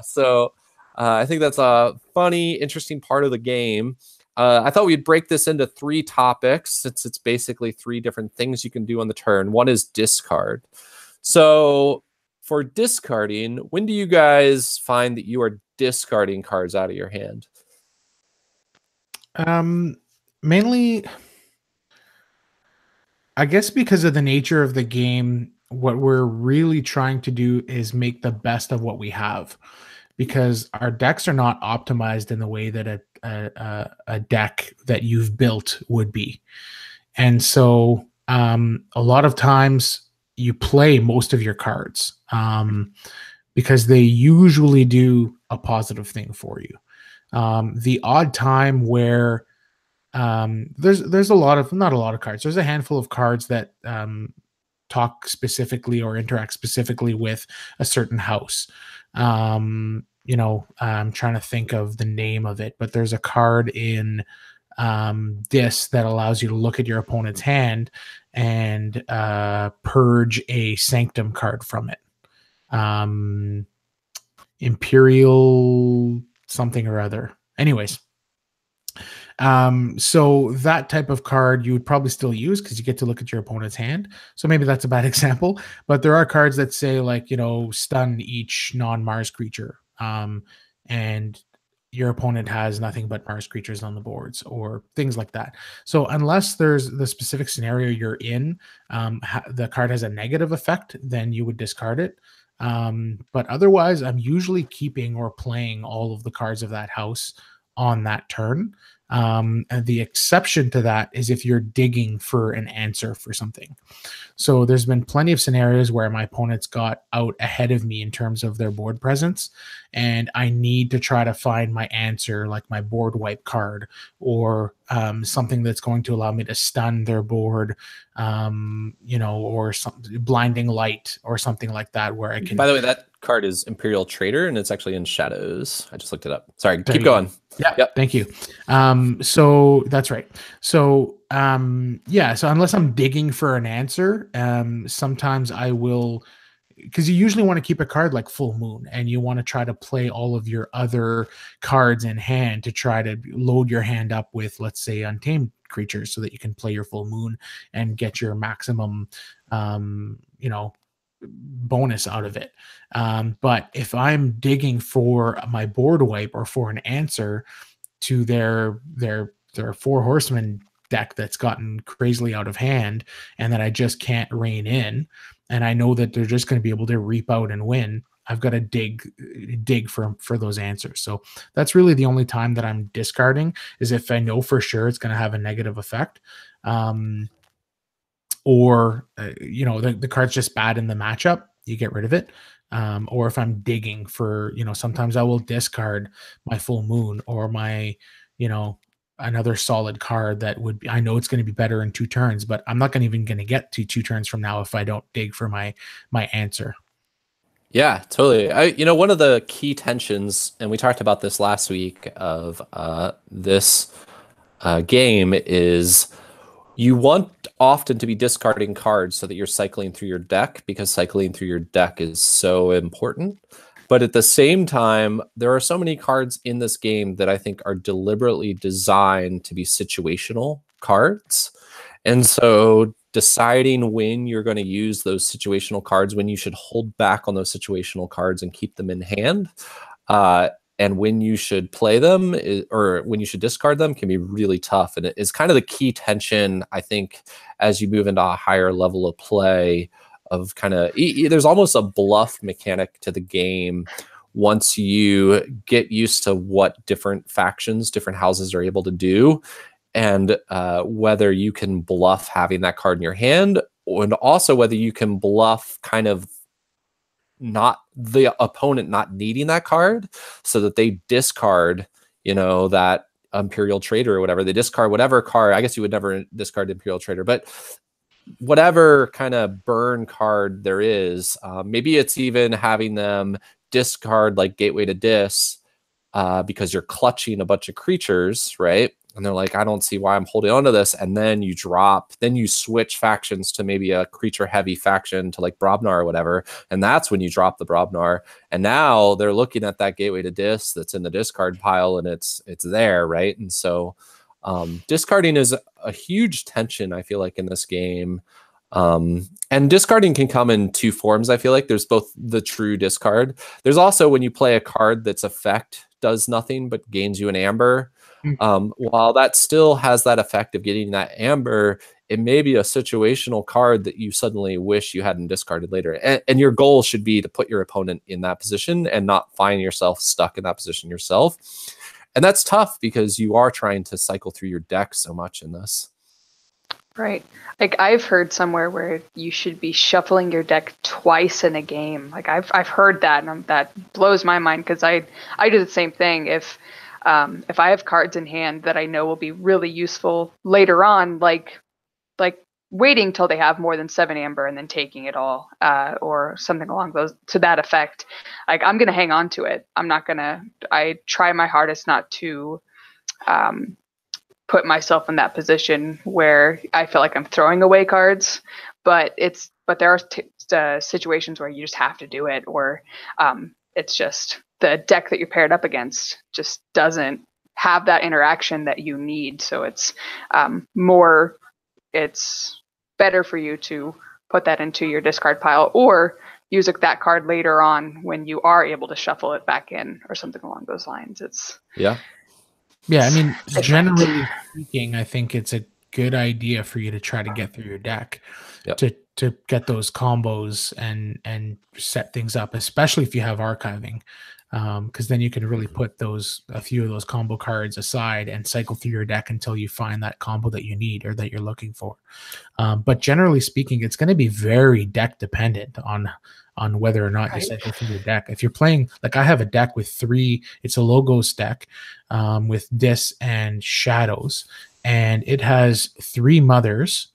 So I think that's a funny, interesting part of the game. I thought we'd break this into 3 topics, since it's basically 3 different things you can do on the turn. One is discard. So for discarding, when do you guys find that you are discarding cards out of your hand? Mainly, I guess because of the nature of the game, what we're really trying to do is make the best of what we have, because our decks are not optimized in the way that a deck that you've built would be. And so a lot of times you play most of your cards because they usually do a positive thing for you. The odd time where there's a lot of, not a lot of cards. There's a handful of cards that talk specifically or interact specifically with a certain house. You know, I'm trying to think of the name of it, but there's a card in this that allows you to look at your opponent's hand and purge a Sanctum card from it. Imperial something or other. Anyways. So that type of card you would probably still use because you get to look at your opponent's hand. So maybe that's a bad example, but there are cards that say, like, you know, stun each non-Mars creature. And your opponent has nothing but Mars creatures on the boards or things like that. So unless there's the specific scenario you're in, the card has a negative effect, then you would discard it. But otherwise, I'm usually keeping or playing all of the cards of that house on that turn. And the exception to that is if you're digging for an answer for something. So there's been plenty of scenarios where my opponents got out ahead of me in terms of their board presence, and I need to try to find my answer, like my board wipe card or something that's going to allow me to stun their board, you know, or some blinding light or something like that, where I can. By the way, that card is Imperial Trader, and it's actually in Shadows. I just looked it up. Sorry, keep going. Yeah, yep. Thank you. So that's right. So yeah, so unless I'm digging for an answer, sometimes I will, because you usually want to keep a card like Full Moon, and you want to try to play all of your other cards in hand to try to load your hand up with, let's say, Untamed creatures, so that you can play your Full Moon and get your maximum, you know, bonus out of it. But if I'm digging for my board wipe or for an answer to their 4 horsemen deck that's gotten crazily out of hand and that I just can't rein in, and I know that they're just going to be able to reap out and win, I've got to dig for those answers. So that's really the only time that I'm discarding, is if I know for sure it's going to have a negative effect. Or the card's just bad in the matchup, you get rid of it. Or if I'm digging for, sometimes I will discard my full moon or my, another solid card that would be, I know it's going to be better in 2 turns, but I'm not even going to get to 2 turns from now if I don't dig for my answer. Yeah, totally. One of the key tensions, and we talked about this last week of this game, is you want often to be discarding cards so that you're cycling through your deck, because cycling through your deck is so important. But at the same time, there are so many cards in this game that I think are deliberately designed to be situational cards. And so deciding when you're going to use those situational cards, when you should hold back on those situational cards and keep them in hand, and when you should play them or when you should discard them, can be really tough. And it is kind of the key tension, I think, as you move into a higher level of play, of kind of, there's almost a bluff mechanic to the game once you get used to what different factions, different houses are able to do, and whether you can bluff having that card in your hand, and also whether you can bluff kind of not the opponent not needing that card, so that they discard, that Imperial Trader or whatever. They discard whatever card. I guess you would never discard Imperial Trader, but whatever kind of burn card there is, maybe it's even having them discard like Gateway to Dis, because you're clutching a bunch of creatures, right? And they're like, I don't see why I'm holding on to this. And then you switch factions to maybe a creature heavy faction to like Brobnar or whatever. And that's when you drop the Brobnar. And now they're looking at that Gateway to Dis that's in the discard pile, and it's there, right? And so discarding is a huge tension, I feel like, in this game. And discarding can come in 2 forms. I feel like there's both the true discard. There's also when you play a card that's effect does nothing but gains you an amber. While that still has that effect of getting that amber, it may be a situational card that you suddenly wish you hadn't discarded later. And your goal should be to put your opponent in that position and not find yourself stuck in that position yourself. And that's tough because you are trying to cycle through your deck so much in this. Right. Like I've heard somewhere where you should be shuffling your deck twice in a game. Like I've heard that, and that blows my mind, because I do the same thing. If I have cards in hand that I know will be really useful later on, like waiting till they have more than 7 amber and then taking it all, or something along to that effect, like I'm gonna hang on to it. I try my hardest not to put myself in that position where I feel like I'm throwing away cards, but there are situations where you just have to do it, or it's just the deck that you're paired up against just doesn't have that interaction that you need. So it's it's better for you to put that into your discard pile, or use that card later on when you are able to shuffle it back in, or something along those lines. Yeah, I mean, generally speaking, I think it's a good idea for you to try to get through your deck, to get those combos and set things up, especially if you have archiving, because then you can really put a few of those combo cards aside and cycle through your deck until you find that combo that you need or that you're looking for. But generally speaking, it's going to be very deck dependent on whether or not you cycle through your deck. If you're playing, like I have a deck with 3, it's a Logos deck with Dis and Shadows, and it has 3 mothers,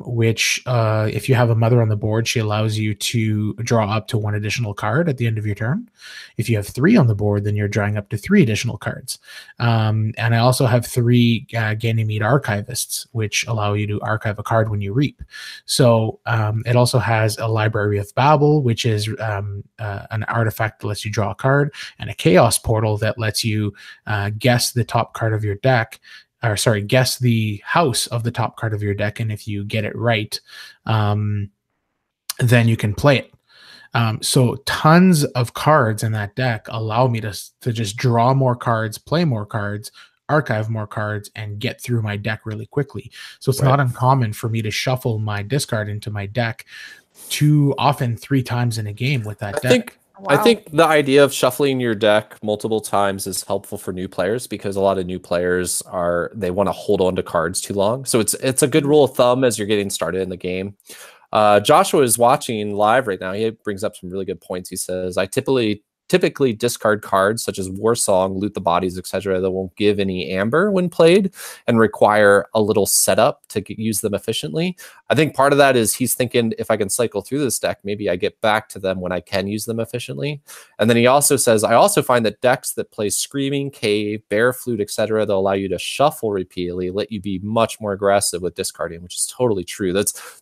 which if you have a mother on the board, she allows you to draw up to 1 additional card at the end of your turn. If you have 3 on the board, then you're drawing up to 3 additional cards. And I also have 3 Ganymede Archivists, which allow you to archive a card when you reap. So it also has a Library of Babel, which is an artifact that lets you draw a card, and a Chaos Portal that lets you guess the top card of your deck, guess the house of the top card of your deck, and if you get it right, then you can play it. So tons of cards in that deck allow me to just draw more cards, play more cards, archive more cards and get through my deck really quickly. So it's Right. not uncommon for me to shuffle my discard into my deck often 3 times in a game with that deck. I Wow. think the idea of shuffling your deck multiple times is helpful for new players because a lot of new players they want to hold on to cards too long. So it's a good rule of thumb as you're getting started in the game. Joshua is watching live right now. He brings up some really good points. He says, I typically discard cards such as War Song, Loot the Bodies, etc. that won't give any amber when played and require a little setup to use them efficiently. I think part of that is he's thinking, if I can cycle through this deck, maybe I get back to them when I can use them efficiently. And then he also says, I also find that decks that play Screaming, Cave, Bear Flute, etc. that allow you to shuffle repeatedly let you be much more aggressive with discarding, which is totally true.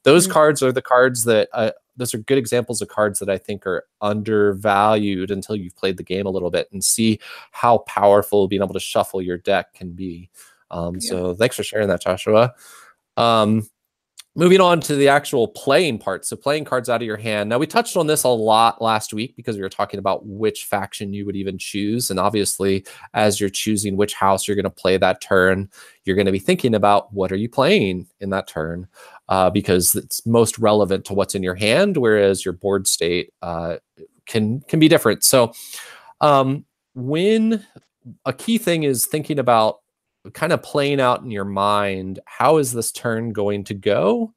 Those cards are the cards that those are good examples of cards that I think are undervalued until you've played the game a little bit and see how powerful being able to shuffle your deck can be. So thanks for sharing that, Joshua. Moving on to the actual playing part. So playing cards out of your hand. Now, we touched on this a lot last week because we were talking about which faction you would even choose. And obviously, as you're choosing which house you're going to play that turn, you're going to be thinking about what are you playing in that turn because it's most relevant to what's in your hand, whereas your board state can be different. So when a key thing is thinking about kind of playing out in your mind, how is this turn going to go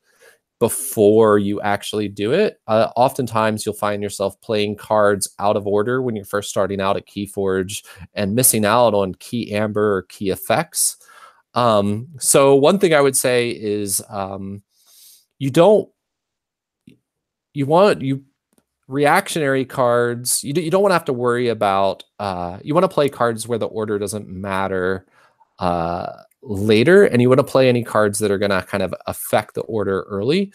before you actually do it? Oftentimes you'll find yourself playing cards out of order when you're first starting out at Keyforge and missing out on key amber or key effects. So one thing I would say is reactionary cards, you don't want to have to worry about, you want to play cards where the order doesn't matter later, and you want to play any cards that are going to kind of affect the order early.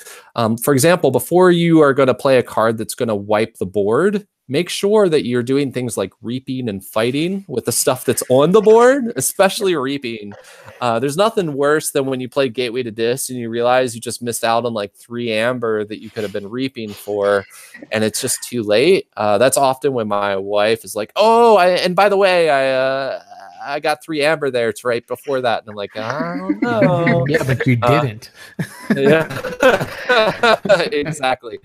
For example, before you are going to play a card that's going to wipe the board, make sure that you're doing things like reaping and fighting with the stuff that's on the board, especially reaping. There's nothing worse than when you play Gateway to Dis and you realize you just missed out on like 3 amber that you could have been reaping for, and it's just too late. That's often when my wife is like, oh, and by the way, I got 3 amber there. It's right before that. And I'm like, I don't know. Yeah, but you didn't. Yeah, exactly.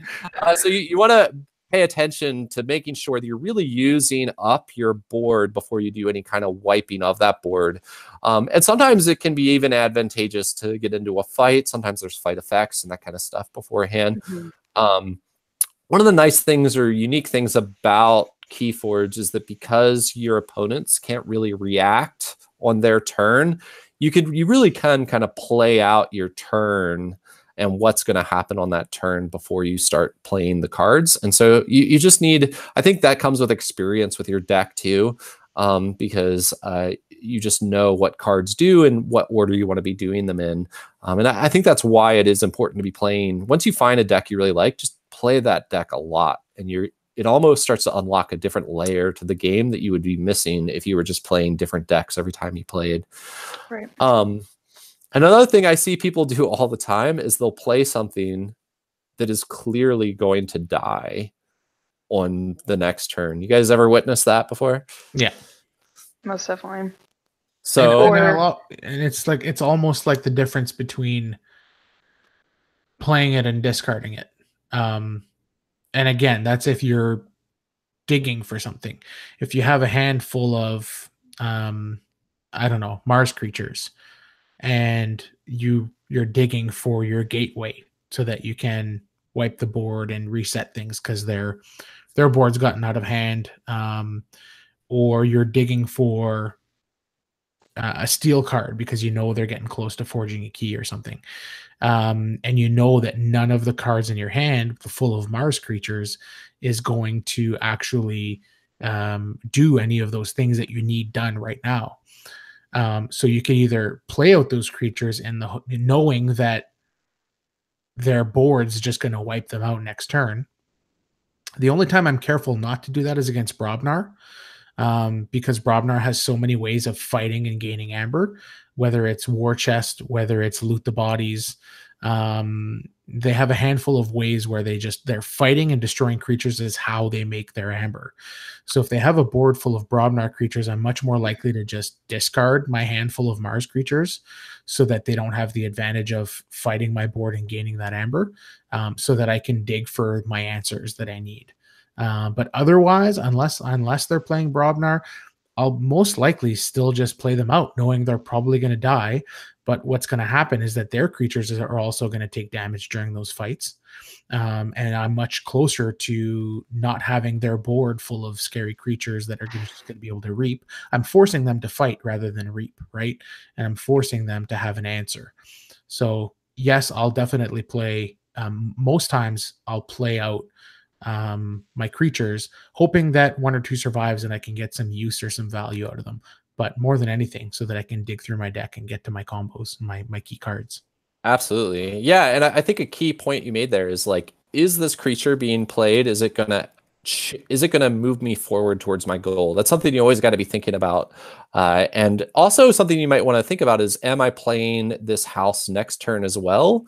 So you want to pay attention to making sure that you're really using up your board before you do any kind of wiping of that board. And sometimes it can be even advantageous to get into a fight. Sometimes there's fight effects and that kind of stuff beforehand. One of the nice things or unique things about Keyforge is that because your opponents can't really react on their turn, you really can kind of play out your turn and what's going to happen on that turn before you start playing the cards. And so you just need, I think that comes with experience with your deck too, because you just know what cards do and what order you want to be doing them in. And I think that's why it is important to be playing. Once you find a deck you really like, just play that deck a lot, and it almost starts to unlock a different layer to the game that you would be missing if you were just playing different decks every time you played. Right. Another thing I see people do all the time is they'll play something that is clearly going to die on the next turn. You guys ever witnessed that before? Yeah. Most definitely. So and it's like, it's almost like the difference between playing it and discarding it. And again, that's if you're digging for something. If you have a hand full of, I don't know, Mars creatures, and you're digging for your gateway so that you can wipe the board and reset things because their board's gotten out of hand, or you're digging for a steel card because you know they're getting close to forging a key or something, and you know that none of the cards in your hand full of Mars creatures is going to actually do any of those things that you need done right now. So you can either play out those creatures in knowing that their board's just going to wipe them out next turn. The only time I'm careful not to do that is against Brobnar, because Brobnar has so many ways of fighting and gaining amber, whether it's War Chest, whether it's Loot the Bodies, they have a handful of ways where they're fighting and destroying creatures is how they make their amber. So if they have a board full of Brobnar creatures, I'm much more likely to just discard my handful of Mars creatures so that they don't have the advantage of fighting my board and gaining that amber, so that I can dig for my answers that I need. But otherwise, unless they're playing Brobnar, I'll most likely still just play them out, knowing they're probably going to die. But what's going to happen is that their creatures are also going to take damage during those fights. And I'm much closer to not having their board full of scary creatures that are just going to be able to reap. I'm forcing them to fight rather than reap, right? And I'm forcing them to have an answer. So yes, I'll definitely play. Most times I'll play out my creatures, hoping that one or two survives and I can get some use or some value out of them. But more than anything, so that I can dig through my deck and get to my combos, my key cards. Absolutely. Yeah, and I think a key point you made there is like, is this creature being played? Is it gonna move me forward towards my goal? That's something you always got to be thinking about. And also something you might want to think about is, am I playing this house next turn as well?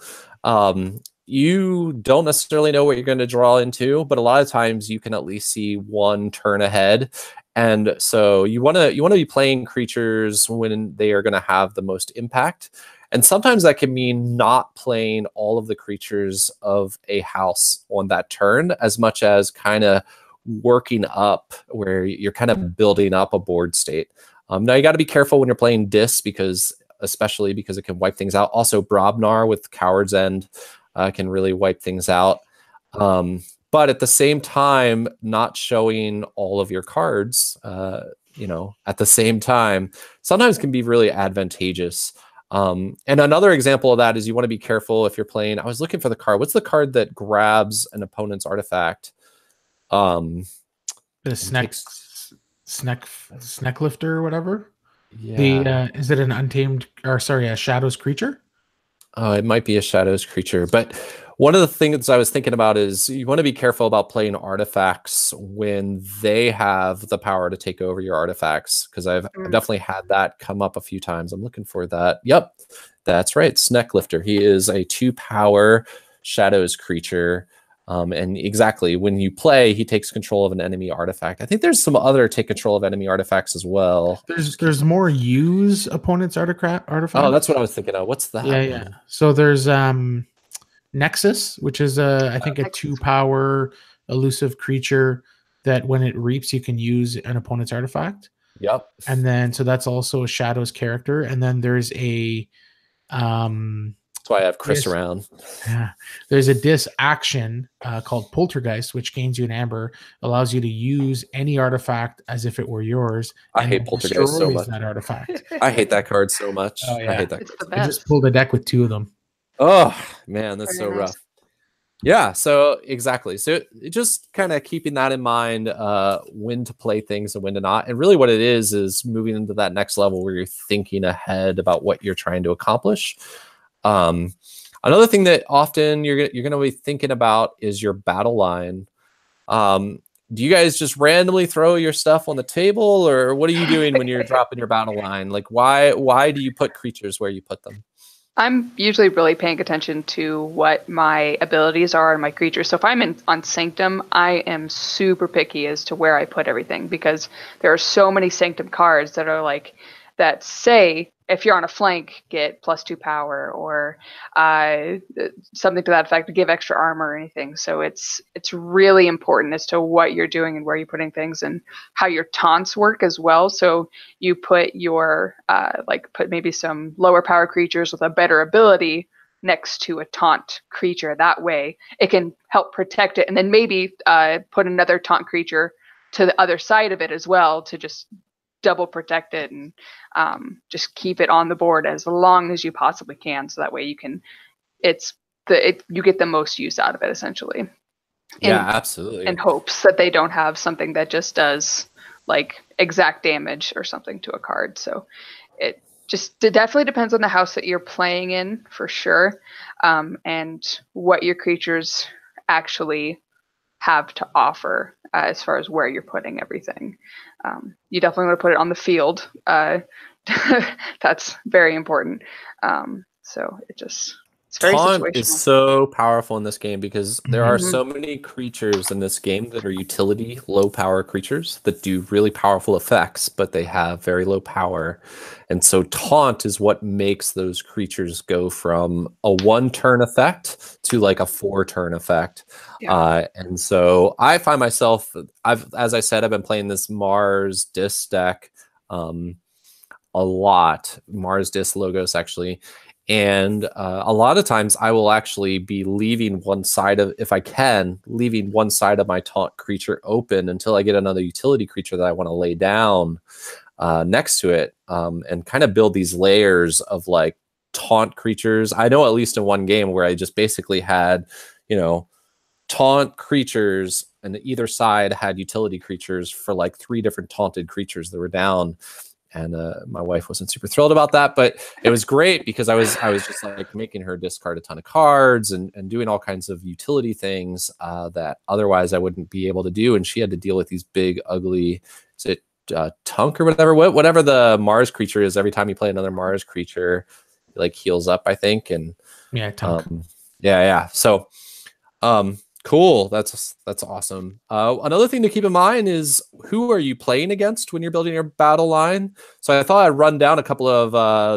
You don't necessarily know what you're going to draw into, but a lot of times you can at least see one turn ahead. And so you want to be playing creatures when they are going to have the most impact. And sometimes that can mean not playing all of the creatures of a house on that turn, as much as kind of working up where you're kind of building up a board state. Now you got to be careful when you're playing Dis, especially because it can wipe things out. Also, Brobnar with Coward's End can really wipe things out. But at the same time, not showing all of your cards, at the same time, sometimes can be really advantageous. And another example of that is you want to be careful if you're playing. I was looking for the card. What's the card that grabs an opponent's artifact? The Sneck Lifter or whatever. Yeah. Is it an untamed, or sorry, a Shadows creature? It might be a Shadows creature, but one of the things I was thinking about is you want to be careful about playing artifacts when they have the power to take over your artifacts, because I've definitely had that come up a few times. I'm looking for that. Yep, that's right. Sneck Lifter. He is a 2-power Shadows creature. And exactly, when you play, he takes control of an enemy artifact. I think there's some other take control of enemy artifacts as well. There's more use opponent's artifact. Oh, that's what I was thinking of. What's that? Yeah. So there's Nexus, which is I think a 2-power elusive creature that when it reaps, you can use an opponent's artifact. Yep. And then so that's also a Shadows character. And then there's a that's why I have Chris around. Yeah. There's a Dis action called Poltergeist, which gains you an amber, allows you to use any artifact as if it were yours. I hate Poltergeist so much. That artifact. I hate that card so much. Oh, yeah. I hate that card. I just pulled a deck with 2 of them. Oh, man, that's so rough. Yeah, so exactly. So just kind of keeping that in mind, when to play things and when to not. And really what it is moving into that next level where you're thinking ahead about what you're trying to accomplish. Another thing that often you're going to be thinking about is your battle line. Do you guys just randomly throw your stuff on the table, or what are you doing when you're dropping your battle line? Like, why do you put creatures where you put them? I'm usually really paying attention to what my abilities are and my creatures. So if I'm on Sanctum, I am super picky as to where I put everything, because there are so many Sanctum cards that are like, that say, if you're on a flank, get +2 power, or something to that effect, to give extra armor or anything. So it's really important as to what you're doing and where you're putting things, and how your taunts work as well. So you put your put maybe some lower power creatures with a better ability next to a taunt creature. That way it can help protect it, and then maybe put another taunt creature to the other side of it as well, to just double protect it, and just keep it on the board as long as you possibly can, so that way you can you get the most use out of it, essentially. Yeah, absolutely. In hopes that they don't have something that just does like exact damage or something to a card. So it definitely depends on the house that you're playing in, for sure, and what your creatures actually have to offer as far as where you're putting everything. You definitely want to put it on the field. That's very important. So It's very Taunt is situational. so powerful in this game because there are Mhm. Mhm. so many creatures in this game that are utility low power creatures that do really powerful effects, but they have very low power. And so taunt is what makes those creatures go from a 1 turn effect to like a 4 turn effect. Yeah. And so I find myself, as I said, I've been playing this Mars Dis deck um, a lot, Mars Dis Logos actually. And a lot of times I will actually be leaving one side of, if I can, leaving one side of my taunt creature open until I get another utility creature that I want to lay down next to it, and kind of build these layers of like taunt creatures. I know at least in one game where I just basically had, you know, taunt creatures, and either side had utility creatures for like 3 different taunted creatures that were down. And my wife wasn't super thrilled about that, but it was great because I was just like making her discard a ton of cards and doing all kinds of utility things that otherwise I wouldn't be able to do. And she had to deal with these big, ugly, is it Tunk or whatever the Mars creature is. Every time you play another Mars creature, it, like, heals up, I think. And Yeah, Tunk. yeah. So cool. That's awesome. Another thing to keep in mind is who are you playing against when you're building your battle line. So I thought I'd run down a couple of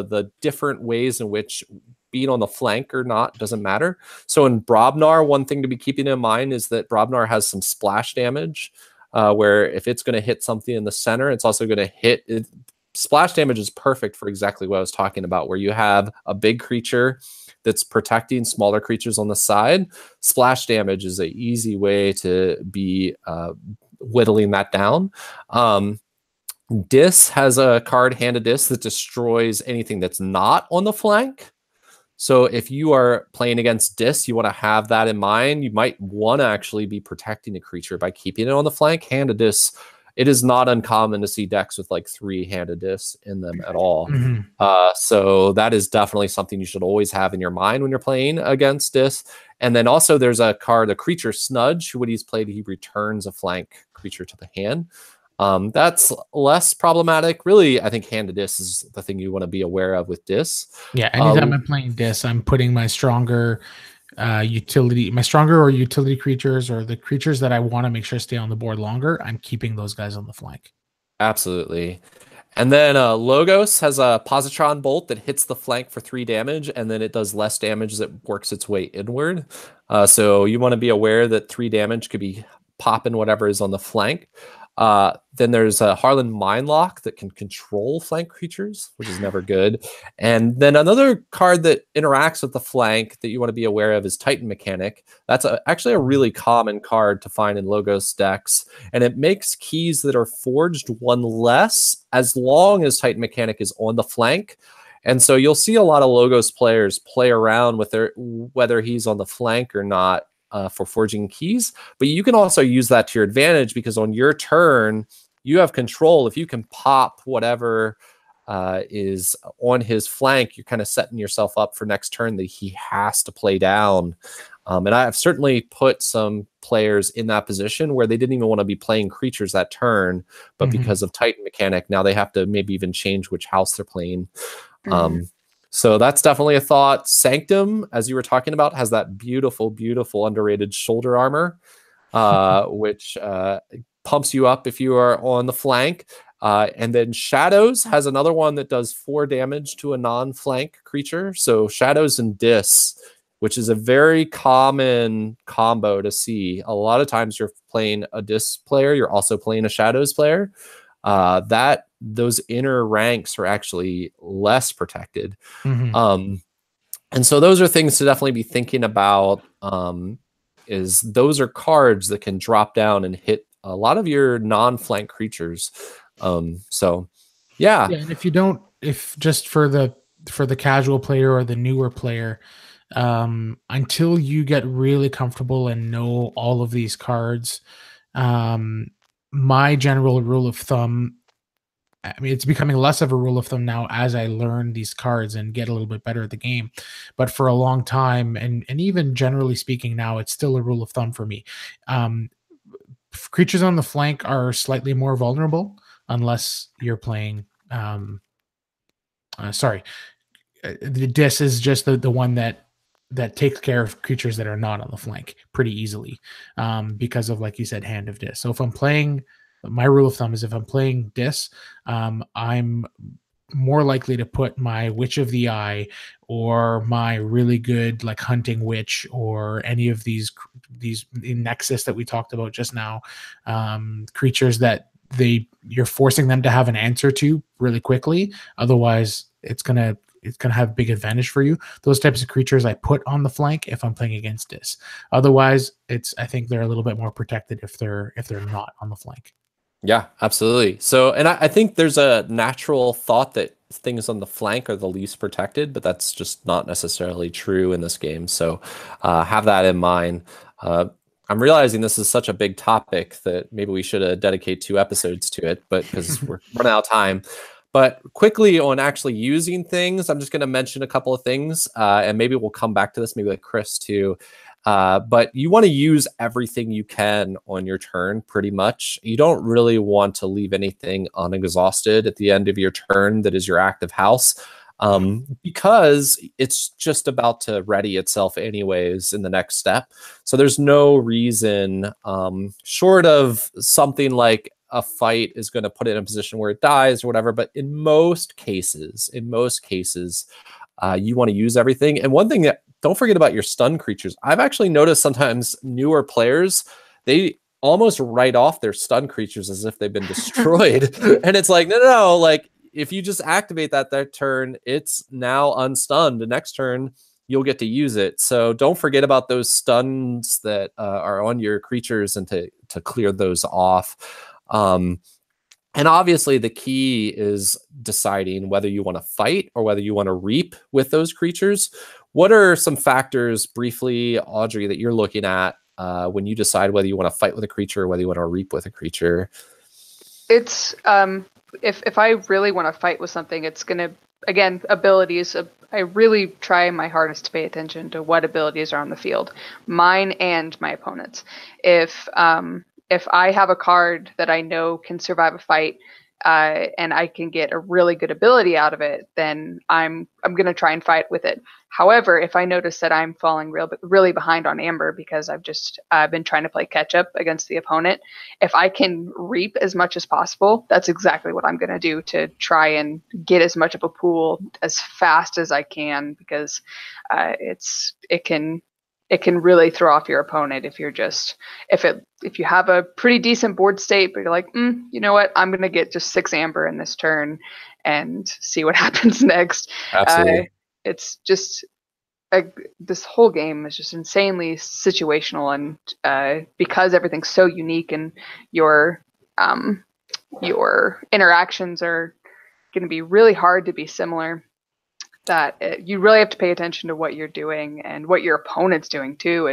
the different ways in which being on the flank or not doesn't matter. So in Brobnar, one thing to be keeping in mind is that Brobnar has some splash damage, where if it's going to hit something in the center, it's also going to hit it. Splash damage is perfect for exactly what I was talking about, where you have a big creature that's protecting smaller creatures on the side. Splash damage is an easy way to be whittling that down. Dis has a card, Hand of Dis, that destroys anything that's not on the flank. So if you are playing against Dis, you want to have that in mind. You might want to actually be protecting a creature by keeping it on the flank. Hand of Dis, it is not uncommon to see decks with like 3 Hand of Dis in them at all. Mhm. So that is definitely something you should always have in your mind when you're playing against Dis. And then also there's a card, a creature Snudge. When he's played, he returns a flank creature to the hand. That's less problematic. Really, I think Hand of Dis is the thing you want to be aware of with Dis. Yeah, anytime I'm playing Dis, I'm putting my stronger or utility creatures, or the creatures that I want to make sure stay on the board longer. I'm keeping those guys on the flank. Absolutely. And then Logos has a Positron Bolt that hits the flank for 3 damage, and then it does less damage as it works its way inward. So you want to be aware that 3 damage could be popping whatever is on the flank. Then there's a Harlan Mindlock that can control flank creatures, which is never good. And then another card that interacts with the flank that you want to be aware of is Titan Mechanic. That's actually a really common card to find in Logos decks, and it makes keys that are forged 1 less as long as Titan Mechanic is on the flank. And so you'll see a lot of Logos players play around with whether he's on the flank or not, for forging keys. But you can also use that to your advantage, because on your turn, you have control. If you can pop whatever is on his flank, you're kind of setting yourself up for next turn that he has to play down. And I've certainly put some players in that position where they didn't even want to be playing creatures that turn, but because of Titan Mechanic, now they have to maybe even change which house they're playing. So that's definitely a thought. Sanctum, as you were talking about, has that beautiful, beautiful underrated shoulder armor, which pumps you up if you are on the flank. And then Shadows has another one that does 4 damage to a non-flank creature. So Shadows and Dis, which is a very common combo to see. A lot of times you're playing a Dis player, you're also playing a Shadows player. Those inner ranks are actually less protected. And so those are things to definitely be thinking about, is those are cards that can drop down and hit a lot of your non-flank creatures. So yeah. And if just for the casual player or the newer player, until you get really comfortable and know all of these cards, my general rule of thumb, I mean, it's becoming less of a rule of thumb now as I learn these cards and get a little bit better at the game. But for a long time, and even generally speaking now, it's still a rule of thumb for me. Creatures on the flank are slightly more vulnerable unless you're playing. The Dis is just the one that that takes care of creatures that are not on the flank pretty easily, because of, like you said, Hand of Dis. So if I'm playing, my rule of thumb is if I'm playing Dis, I'm more likely to put my Witch of the Eye or my really good like Hunting Witch or any of these in Nexus that we talked about just now, creatures that you're forcing them to have an answer to really quickly. Otherwise, it's gonna have big advantage for you. Those types of creatures I put on the flank if I'm playing against this. Otherwise, I think they're a little bit more protected if they're not on the flank. Yeah, absolutely. So, and I think there's a natural thought that things on the flank are the least protected, but that's just not necessarily true in this game. So have that in mind. I'm realizing this is such a big topic that maybe we should dedicate 2 episodes to it, but because we're running out of time. But quickly on actually using things, I'm just going to mention a couple of things, and maybe we'll come back to this, maybe with Chris too. But you want to use everything you can on your turn, pretty much. You don't really want to leave anything unexhausted at the end of your turn that is your active house, because it's just about to ready itself anyways in the next step. So there's no reason, short of something like a fight is going to put it in a position where it dies or whatever. But in most cases, you want to use everything. And one thing that, don't forget about your stun creatures. I've actually noticed sometimes newer players, they almost write off their stun creatures as if they've been destroyed. And it's like, no, like if you just activate that turn, it's now unstunned. The next turn, you'll get to use it. So don't forget about those stuns that are on your creatures and to clear those off. And obviously the key is deciding whether you want to fight or whether you want to reap with those creatures. What are some factors, briefly, Audrey, that you're looking at when you decide whether you want to fight with a creature or whether you want to reap with a creature? It's if I really want to fight with something, it's going to, again, abilities. I really try my hardest to pay attention to what abilities are on the field, mine and my opponent's. If I have a card that I know can survive a fight, and I can get a really good ability out of it, then I'm going to try and fight with it. However, if I notice that I'm falling really behind on Amber because I've just been trying to play catch up against the opponent, if I can reap as much as possible, that's exactly what I'm going to do to try and get as much of a pool as fast as I can, because it can really throw off your opponent if you have a pretty decent board state, but you're like, you know what, I'm gonna get just 6 Amber in this turn and see what happens next. Absolutely. It's just this whole game is just insanely situational, and because everything's so unique and your interactions are going to be really hard to be similar, that you really have to pay attention to what you're doing and what your opponent's doing too.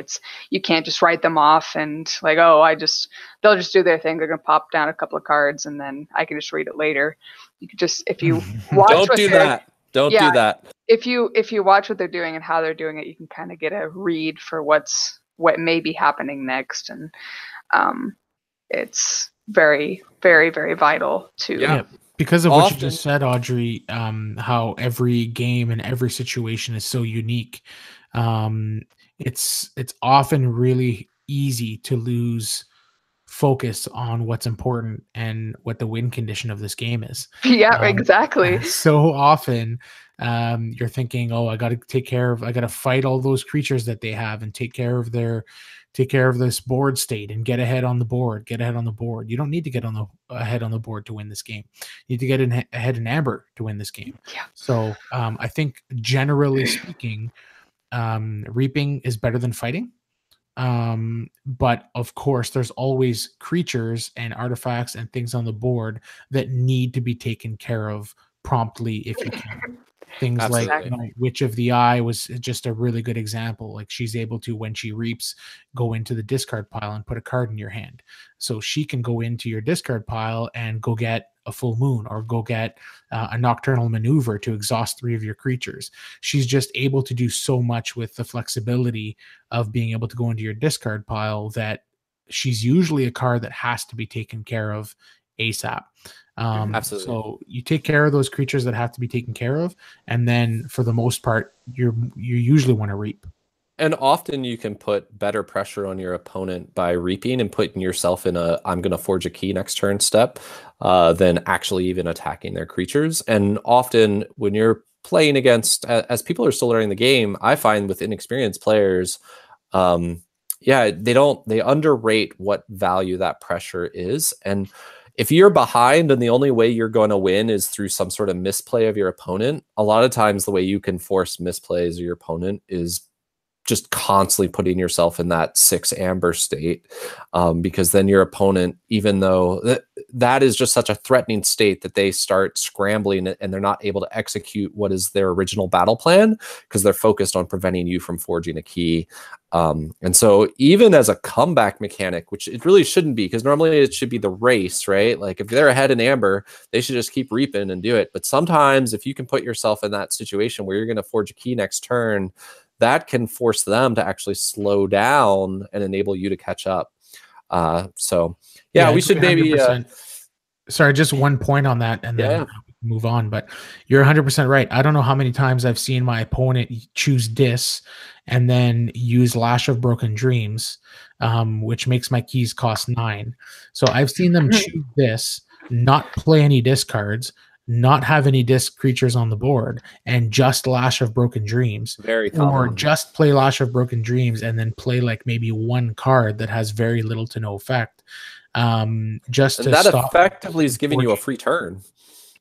You can't just write them off and like, they'll just do their thing. They're gonna pop down a couple of cards and then I can just read it later. You could just, if you watch, Don't do that. Do that. If you watch what they're doing and how they're doing it, you can kind of get a read for what may be happening next, and it's very, very, very vital to. Yeah. Because of what you just said, Audrey, how every game and every situation is so unique, it's often really easy to lose focus on what's important and what the win condition of this game is. Yeah, exactly. So often you're thinking, I got to fight all those creatures that they have and take care of this board state and get ahead on the board. You don't need to get ahead on the board to win this game. You need to get ahead in Amber to win this game. Yeah. So I think generally speaking, reaping is better than fighting. But of course, there's always creatures and artifacts and things on the board that need to be taken care of promptly if you can. Things Absolutely. like Witch of the Eye was just a really good example. Like, she's able to, when she reaps, go into the discard pile and put a card in your hand. So she can go into your discard pile and go get a full moon or go get a nocturnal maneuver to exhaust 3 of your creatures. She's just able to do so much with the flexibility of being able to go into your discard pile that she's usually a card that has to be taken care of ASAP. Absolutely. So you take care of those creatures that have to be taken care of, and then for the most part, you usually want to reap. And often you can put better pressure on your opponent by reaping and putting yourself in a I'm going to forge a key next turn step than actually even attacking their creatures. And often when you're playing against, as people are still learning the game, I find with inexperienced players, um, yeah, they underrate what value that pressure is. And if you're behind and the only way you're going to win is through some sort of misplay of your opponent, a lot of times the way you can force misplays of your opponent is just constantly putting yourself in that 6 amber state, because then your opponent, even though that is just such a threatening state that they start scrambling and they're not able to execute what is their original battle plan because they're focused on preventing you from forging a key. And so even as a comeback mechanic, which it really shouldn't be, because normally it should be the race, right? Like if they're ahead in amber, they should just keep reaping and do it. But sometimes if you can put yourself in that situation where you're going to forge a key next turn, that can force them to actually slow down and enable you to catch up. So yeah, we should maybe sorry, just one point on that and then move on. But you're 100% right. I don't know how many times I've seen my opponent choose Dis and then use Lash of Broken Dreams, which makes my keys cost 9. So I've seen them choose this, not play any discards, not have any disc creatures on the board, and just Lash of Broken Dreams. Very common. Or just play Lash of Broken Dreams and then play like maybe one card that has very little to no effect. Just and to that stop effectively is giving you a free turn.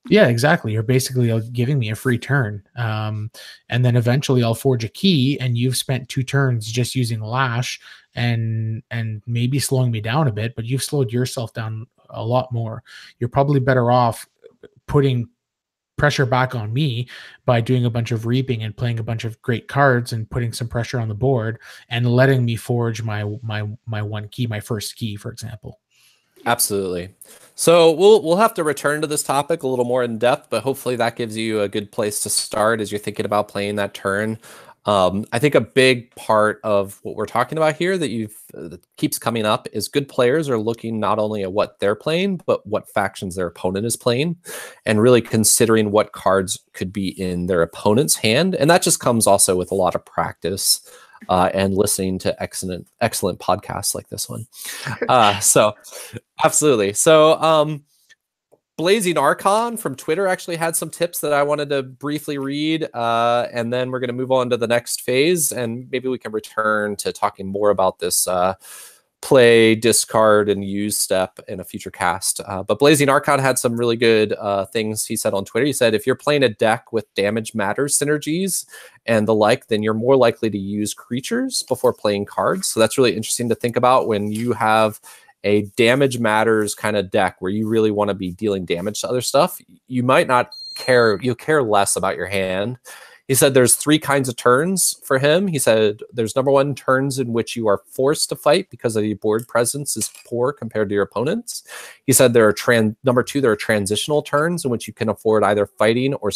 Yeah, exactly. You're basically giving me a free turn. And then eventually I'll forge a key and you've spent 2 turns just using Lash and maybe slowing me down a bit, but you've slowed yourself down a lot more. You're probably better off putting pressure back on me by doing a bunch of reaping and playing a bunch of great cards and putting some pressure on the board and letting me forge my one key, my first key, for example. Absolutely. So we'll have to return to this topic a little more in depth, but hopefully that gives you a good place to start as you're thinking about playing that turn. I think a big part of what we're talking about here that keeps coming up is good players are looking not only at what they're playing, but what factions their opponent is playing, and really considering what cards could be in their opponent's hand. And that just comes also with a lot of practice and listening to excellent podcasts like this one. So absolutely. So Blazing Archon from Twitter actually had some tips that I wanted to briefly read, and then we're going to move on to the next phase, and maybe we can return to talking more about this play, discard, and use step in a future cast. But Blazing Archon had some really good things he said on Twitter. He said, if you're playing a deck with damage matters synergies and the like, then you're more likely to use creatures before playing cards. So that's really interesting to think about when you have a damage matters kind of deck where you really want to be dealing damage to other stuff. You might not care. You'll care less about your hand. He said there's 3 kinds of turns for him. He said there's number 1, turns in which you are forced to fight because of your board presence is poor compared to your opponents. He said there are number 2, there are transitional turns in which you can afford either fighting or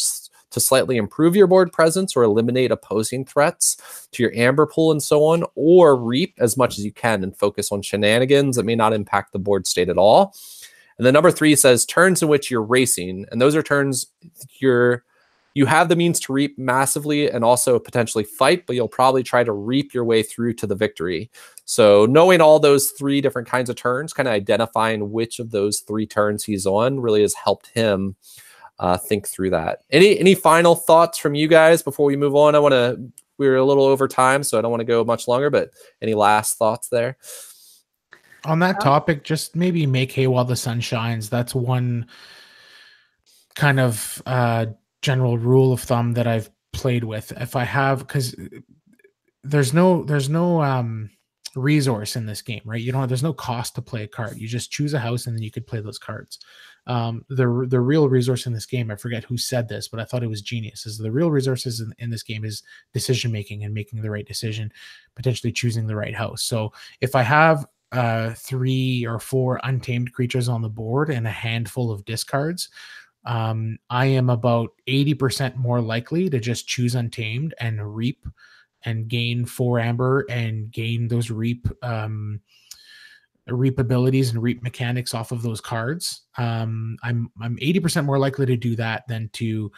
to slightly improve your board presence or eliminate opposing threats to your amber pool and so on, or reap as much as you can and focus on shenanigans that may not impact the board state at all. And then number 3 says turns in which you're racing, and those are turns you have the means to reap massively and also potentially fight, but you'll probably try to reap your way through to the victory. So knowing all those 3 different kinds of turns, kind of identifying which of those 3 turns he's on really has helped him think through that. Any final thoughts from you guys before we move on? We're a little over time, so I don't want to go much longer, but any last thoughts there? On that topic, just maybe make hay while the sun shines. That's one kind of general rule of thumb that I've played with. If I have, because there's no resource in this game, right? There's no cost to play a card. You just choose a house and then you could play those cards. The real resource in this game, I forget who said this, but I thought it was genius, is the real resources in this game is decision making and making the right decision, potentially choosing the right house. So if I have 3 or 4 untamed creatures on the board and a handful of discards, I am about 80% more likely to just choose untamed and reap and gain 4 amber and gain those reap reap abilities and reap mechanics off of those cards, I'm 80% more likely to do that than to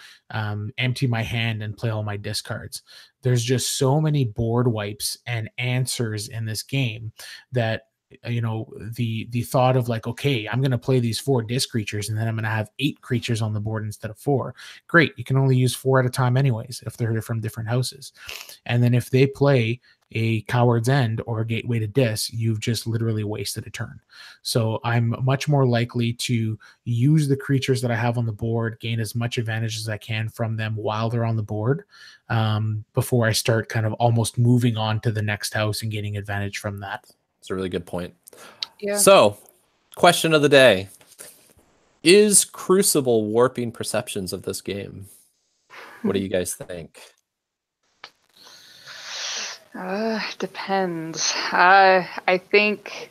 empty my hand and play all my discards. There's just so many board wipes and answers in this game that the thought of like, okay, I'm going to play these 4 disc creatures and then I'm going to have 8 creatures on the board instead of 4. Great, you can only use 4 at a time anyways if they're from different houses. And then if they play a Coward's End or a Gateway to Dis, you've just literally wasted a turn. So I'm much more likely to use the creatures that I have on the board, gain as much advantage as I can from them while they're on the board, before I start kind of almost moving on to the next house and getting advantage from that. It's a really good point. Yeah. So, question of the day. Is Crucible warping perceptions of this game? What do you guys think? Depends. I think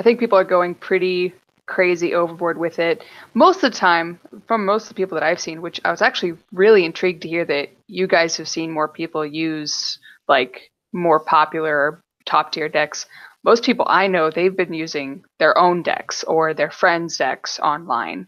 people are going pretty crazy overboard with it. Most of the time, from most of the people that I've seen, which I was actually really intrigued to hear that you guys have seen more people use like more popular top tier decks. Most people I know, they've been using their own decks or their friends' decks online,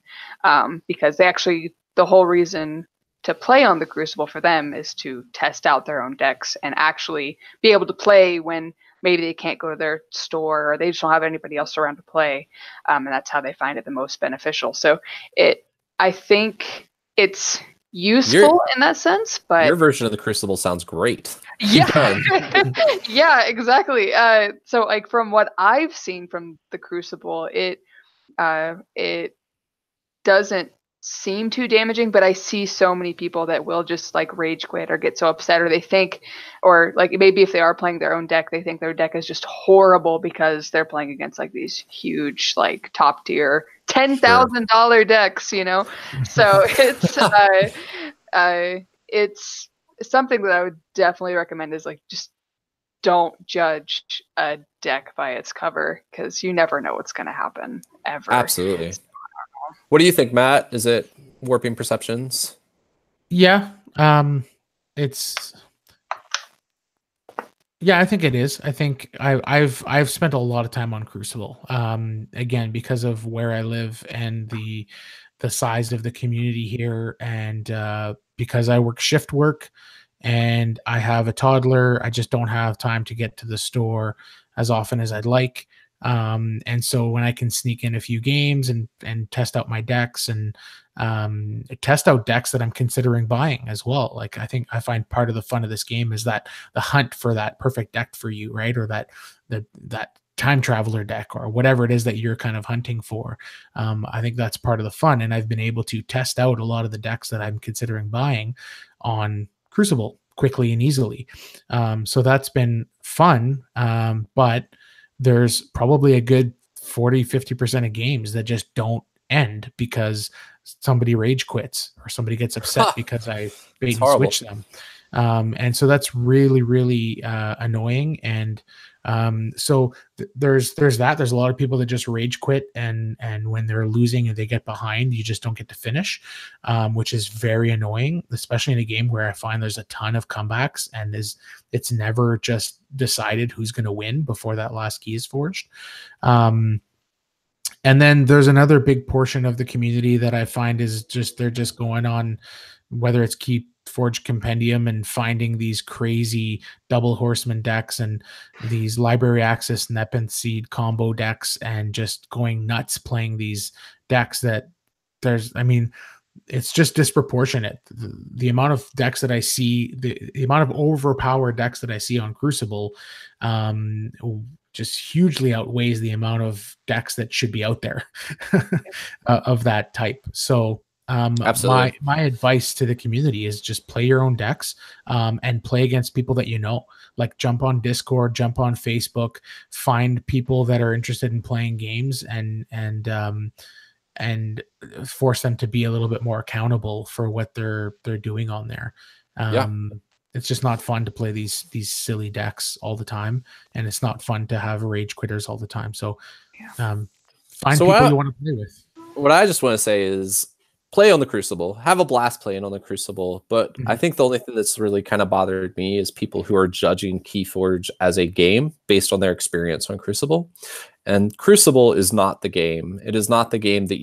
because the whole reason to play on the Crucible for them is to test out their own decks and actually be able to play when maybe they can't go to their store or they just don't have anybody else around to play. And that's how they find it the most beneficial. So I think it's useful in that sense, but your version of the Crucible sounds great. Yeah. Yeah, exactly. So like from what I've seen from the Crucible, it doesn't seem too damaging, but I see so many people that will just like rage quit or get so upset, or they think, or like maybe if they are playing their own deck, they think their deck is just horrible because they're playing against like these huge like top tier $10,000 decks, So it's something that I would definitely recommend is like just don't judge a deck by its cover, because you never know what's going to happen ever. Absolutely. What do you think, Matt? Is it warping perceptions? Yeah, I think it is. I think I've spent a lot of time on Crucible. Again, because of where I live and the size of the community here, and because I work shift work and I have a toddler, I just don't have time to get to the store as often as I'd like. And so when I can sneak in a few games and test out my decks and test out decks that I'm considering buying as well. Like I find part of the fun of this game is that the hunt for that perfect deck for you, right? Or that time traveler deck or whatever it is that you're kind of hunting for. I think that's part of the fun. And I've been able to test out a lot of the decks that I'm considering buying on Crucible quickly and easily. So that's been fun. But there's probably a good 40-50% of games that just don't end because somebody rage quits or somebody gets upset because I bait and switch them. And so that's really, really annoying. And so there's that. There's a lot of people that just rage quit, and when they're losing and they get behind, you just don't get to finish, which is very annoying, especially in a game where I find there's a ton of comebacks and it's never just decided who's going to win before that last key is forged. And then there's another big portion of the community that I find is just, they're just going on, whether it's Key Forge Compendium and finding these crazy double horseman decks and these library access Nepenthe Seed combo decks and just going nuts playing these decks that it's just disproportionate. The amount of decks that I see, the amount of overpowered decks that I see on Crucible, just hugely outweighs the amount of decks that should be out there of that type. So Absolutely. my advice to the community is just play your own decks, and play against people that like jump on Discord, jump on Facebook, find people that are interested in playing games and force them to be a little bit more accountable for what they're doing on there. It's just not fun to play these silly decks all the time, and it's not fun to have rage quitters all the time. So find people you want to play with. What I just want to say is play on the Crucible, have a blast playing on the Crucible. But I think the only thing that's really kind of bothered me is people who are judging Keyforge as a game based on their experience on Crucible. And Crucible is not the game. It is not the game that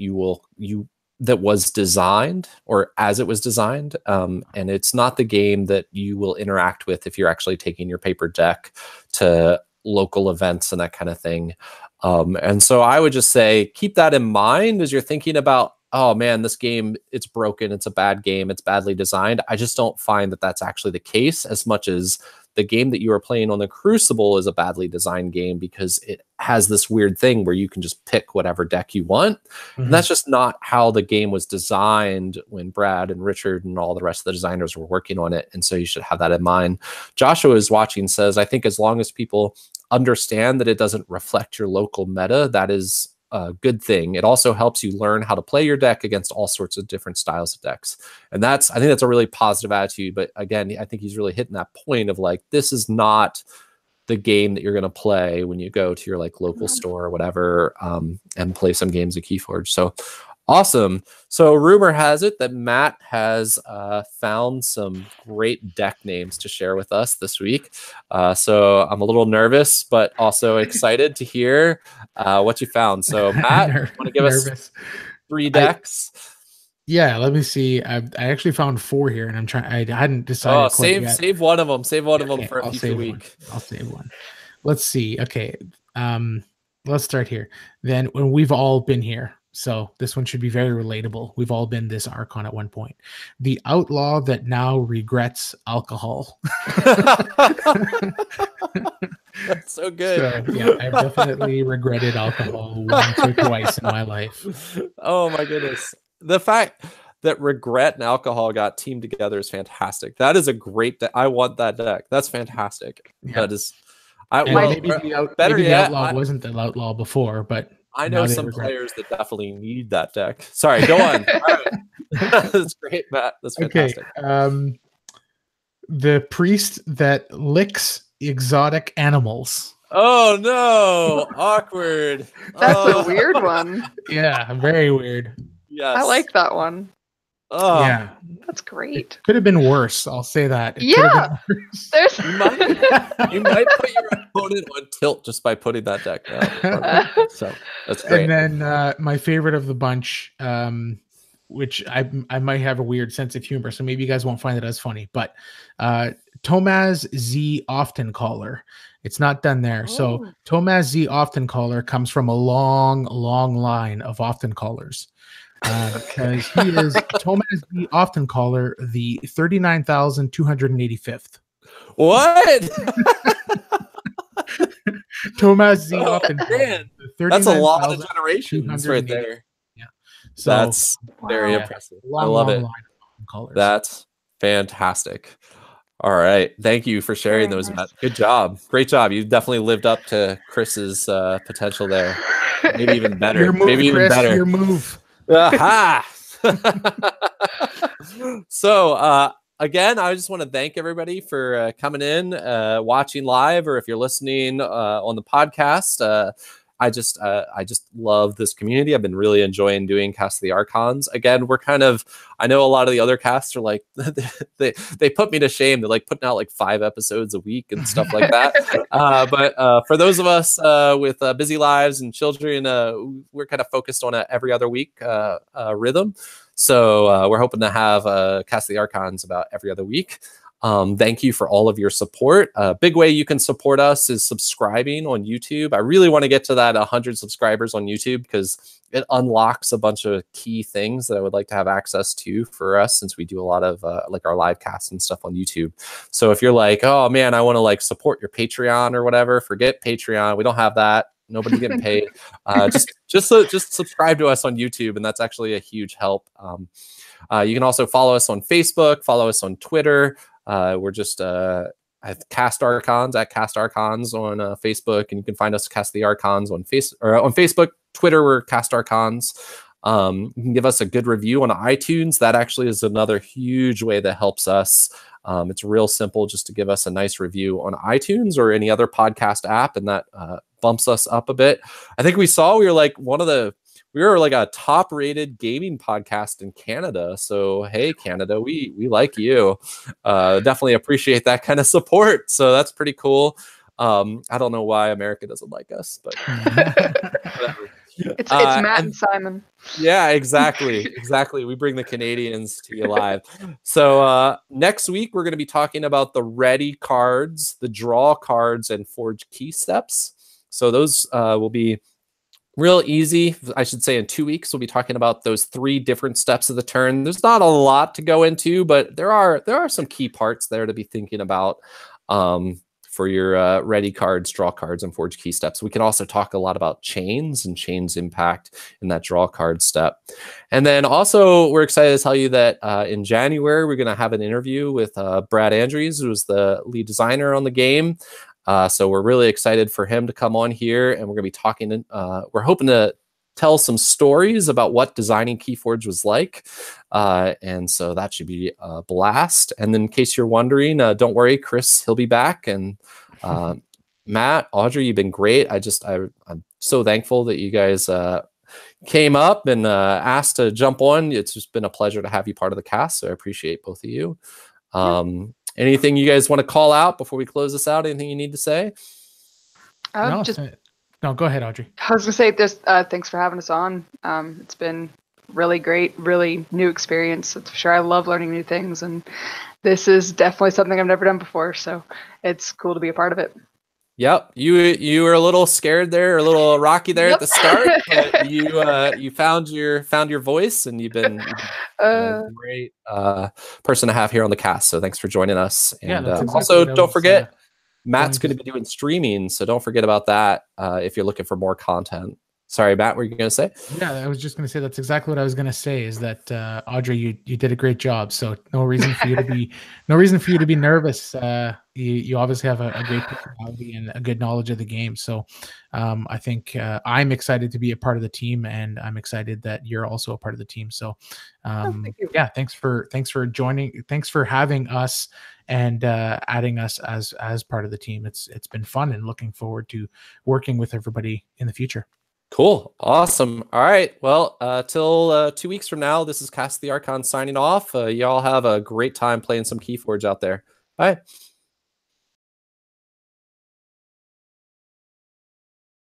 that was designed or as it was designed. And it's not the game that you will interact with if you're actually taking your paper deck to local events and that kind of thing. And so I would just say, keep that in mind as you're thinking about, oh man, this game, it's broken. It's a bad game. It's badly designed. I just don't find that that's actually the case as much as the game that you are playing on the Crucible is a badly designed game because it has this weird thing where you can just pick whatever deck you want. And that's just not how the game was designed when Brad and Richard and all the rest of the designers were working on it. And so you should have that in mind. Joshua is watching, says, I think as long as people understand that it doesn't reflect your local meta, that is a good thing. It also helps you learn how to play your deck against all sorts of different styles of decks. And I think that's a really positive attitude. But again, I think he's really hitting that point of like, this is not the game that you're going to play when you go to your like local store or whatever, and play some games of Keyforge. So awesome. So rumor has it that Matt has found some great deck names to share with us this week. So I'm a little nervous, but also excited to hear what you found. So Matt, want to give us 3 decks? Yeah, let me see. I actually found 4 here, and I'm trying. I hadn't decided. Oh, save one of them. Save one of them for a future week. I'll save one. Let's see. Okay, let's start here. Then when we've all been here. So this one should be very relatable. We've all been this Archon at one point. The outlaw that now regrets alcohol. That's so good. So, yeah, I've definitely regretted alcohol once or twice in my life. Oh my goodness. The fact that regret and alcohol got teamed together is fantastic. That is a great deck. I want that deck. That's fantastic. Yeah. That is. Maybe the outlaw wasn't the outlaw before, but I know some players that definitely need that deck. Sorry, go on. All right. That's great, Matt. That's fantastic. Okay. The priest that licks exotic animals. Oh no, awkward. That's a weird one. Yeah, very weird. Yes. I like that one. Oh, yeah, that's great. Could have been worse. I'll say that. There's you might put your opponent on tilt just by putting that deck down. So that's great. And then my favorite of the bunch, which I might have a weird sense of humor, so maybe you guys won't find it as funny, but Tomaz Z Often Caller. It's not done there. Oh. So Tomaz Z Often Caller comes from a long line of Often Callers. Because he is Tomaz Z Often Caller, the 39,285th. What? Tomaz Z Often Caller. That's a lot of generations right there. Yeah. So that's very impressive. I love it. That's fantastic. All right. Thank you for sharing those, Matt. Good job. Great job. You definitely lived up to Chris's potential there. Maybe even better. Your move, maybe Chris, even better. Your move. Aha! So again, I just want to thank everybody for coming in, watching live, or if you're listening on the podcast. I just love this community. I've been really enjoying doing Cast of the Archons. Again, I know a lot of the other casts are like, they put me to shame. They're like putting out like 5 episodes a week and stuff like that. But for those of us with busy lives and children, we're kind of focused on a every other week rhythm. So we're hoping to have Cast of the Archons about every other week. Thank you for all of your support. A big way you can support us is subscribing on YouTube. I really want to get to that 100 subscribers on YouTube because it unlocks a bunch of key things that I would like to have access to for us, since we do a lot of like our live casts and stuff on YouTube. So if you're like, oh man, I want to like support your Patreon or whatever, forget Patreon. We don't have that. Nobody's getting paid. Just subscribe to us on YouTube, and that's actually a huge help. You can also follow us on Facebook, follow us on Twitter. We're just at Cast Archons on Facebook, and you can find us Cast the Archons on Facebook, Twitter. We're Cast Archons. You can give us a good review on iTunes. That actually is another huge way that helps us. It's real simple just to give us a nice review on iTunes or any other podcast app, and that bumps us up a bit. I think we were like one of the we were like a top-rated gaming podcast in Canada. So hey, Canada, we like you. Definitely appreciate that kind of support. So that's pretty cool. I don't know why America doesn't like us, but whatever. It's Matt and Simon. Yeah, exactly. We bring the Canadians to you live. So next week we're going to be talking about the ready cards, the draw cards, and forge key steps. So those will be real easy. I should say in 2 weeks we'll be talking about those 3 different steps of the turn. There's not a lot to go into, but there are some key parts there to be thinking about. For your ready cards, draw cards, and forge key steps. We can also talk a lot about chains and chains impact in that draw card step. And then also we're excited to tell you that in January, we're going to have an interview with Brad Andrews, who's the lead designer on the game. So we're really excited for him to come on here, and we're going to be talking. We're hoping to tell some stories about what designing Keyforge was like. And so that should be a blast. And then in case you're wondering, don't worry, Chris, he'll be back. And Matt, Audrey, you've been great. I'm so thankful that you guys came up and asked to jump on. It's just been a pleasure to have you part of the cast. So I appreciate both of you. Anything you guys want to call out before we close this out? Anything you need to say? No, go ahead, Audrey. I was going to say, thanks for having us on. It's been really great, really new experience. That's for sure. I love learning new things, and this is definitely something I've never done before. So it's cool to be a part of it. Yep, you were a little scared there, a little rocky there at the start, but you found your voice, and you've been a great person to have here on the cast. So thanks for joining us. And also, don't forget, Matt's going to be doing streaming, so don't forget about that if you're looking for more content. Sorry, Matt, what were you going to say? Yeah, I was just going to say that's exactly what I was going to say. Is that Audrey, you did a great job. So no reason for you to be nervous. You obviously have a great personality and a good knowledge of the game. So I think I'm excited to be a part of the team, and I'm excited that you're also a part of the team. So yeah, thanks for joining. Thanks for having us and adding us as part of the team. It's been fun, and looking forward to working with everybody in the future. Cool. Awesome. All right. Well, till 2 weeks from now, this is Cast the Archons signing off. Y'all have a great time playing some Keyforge out there. Bye.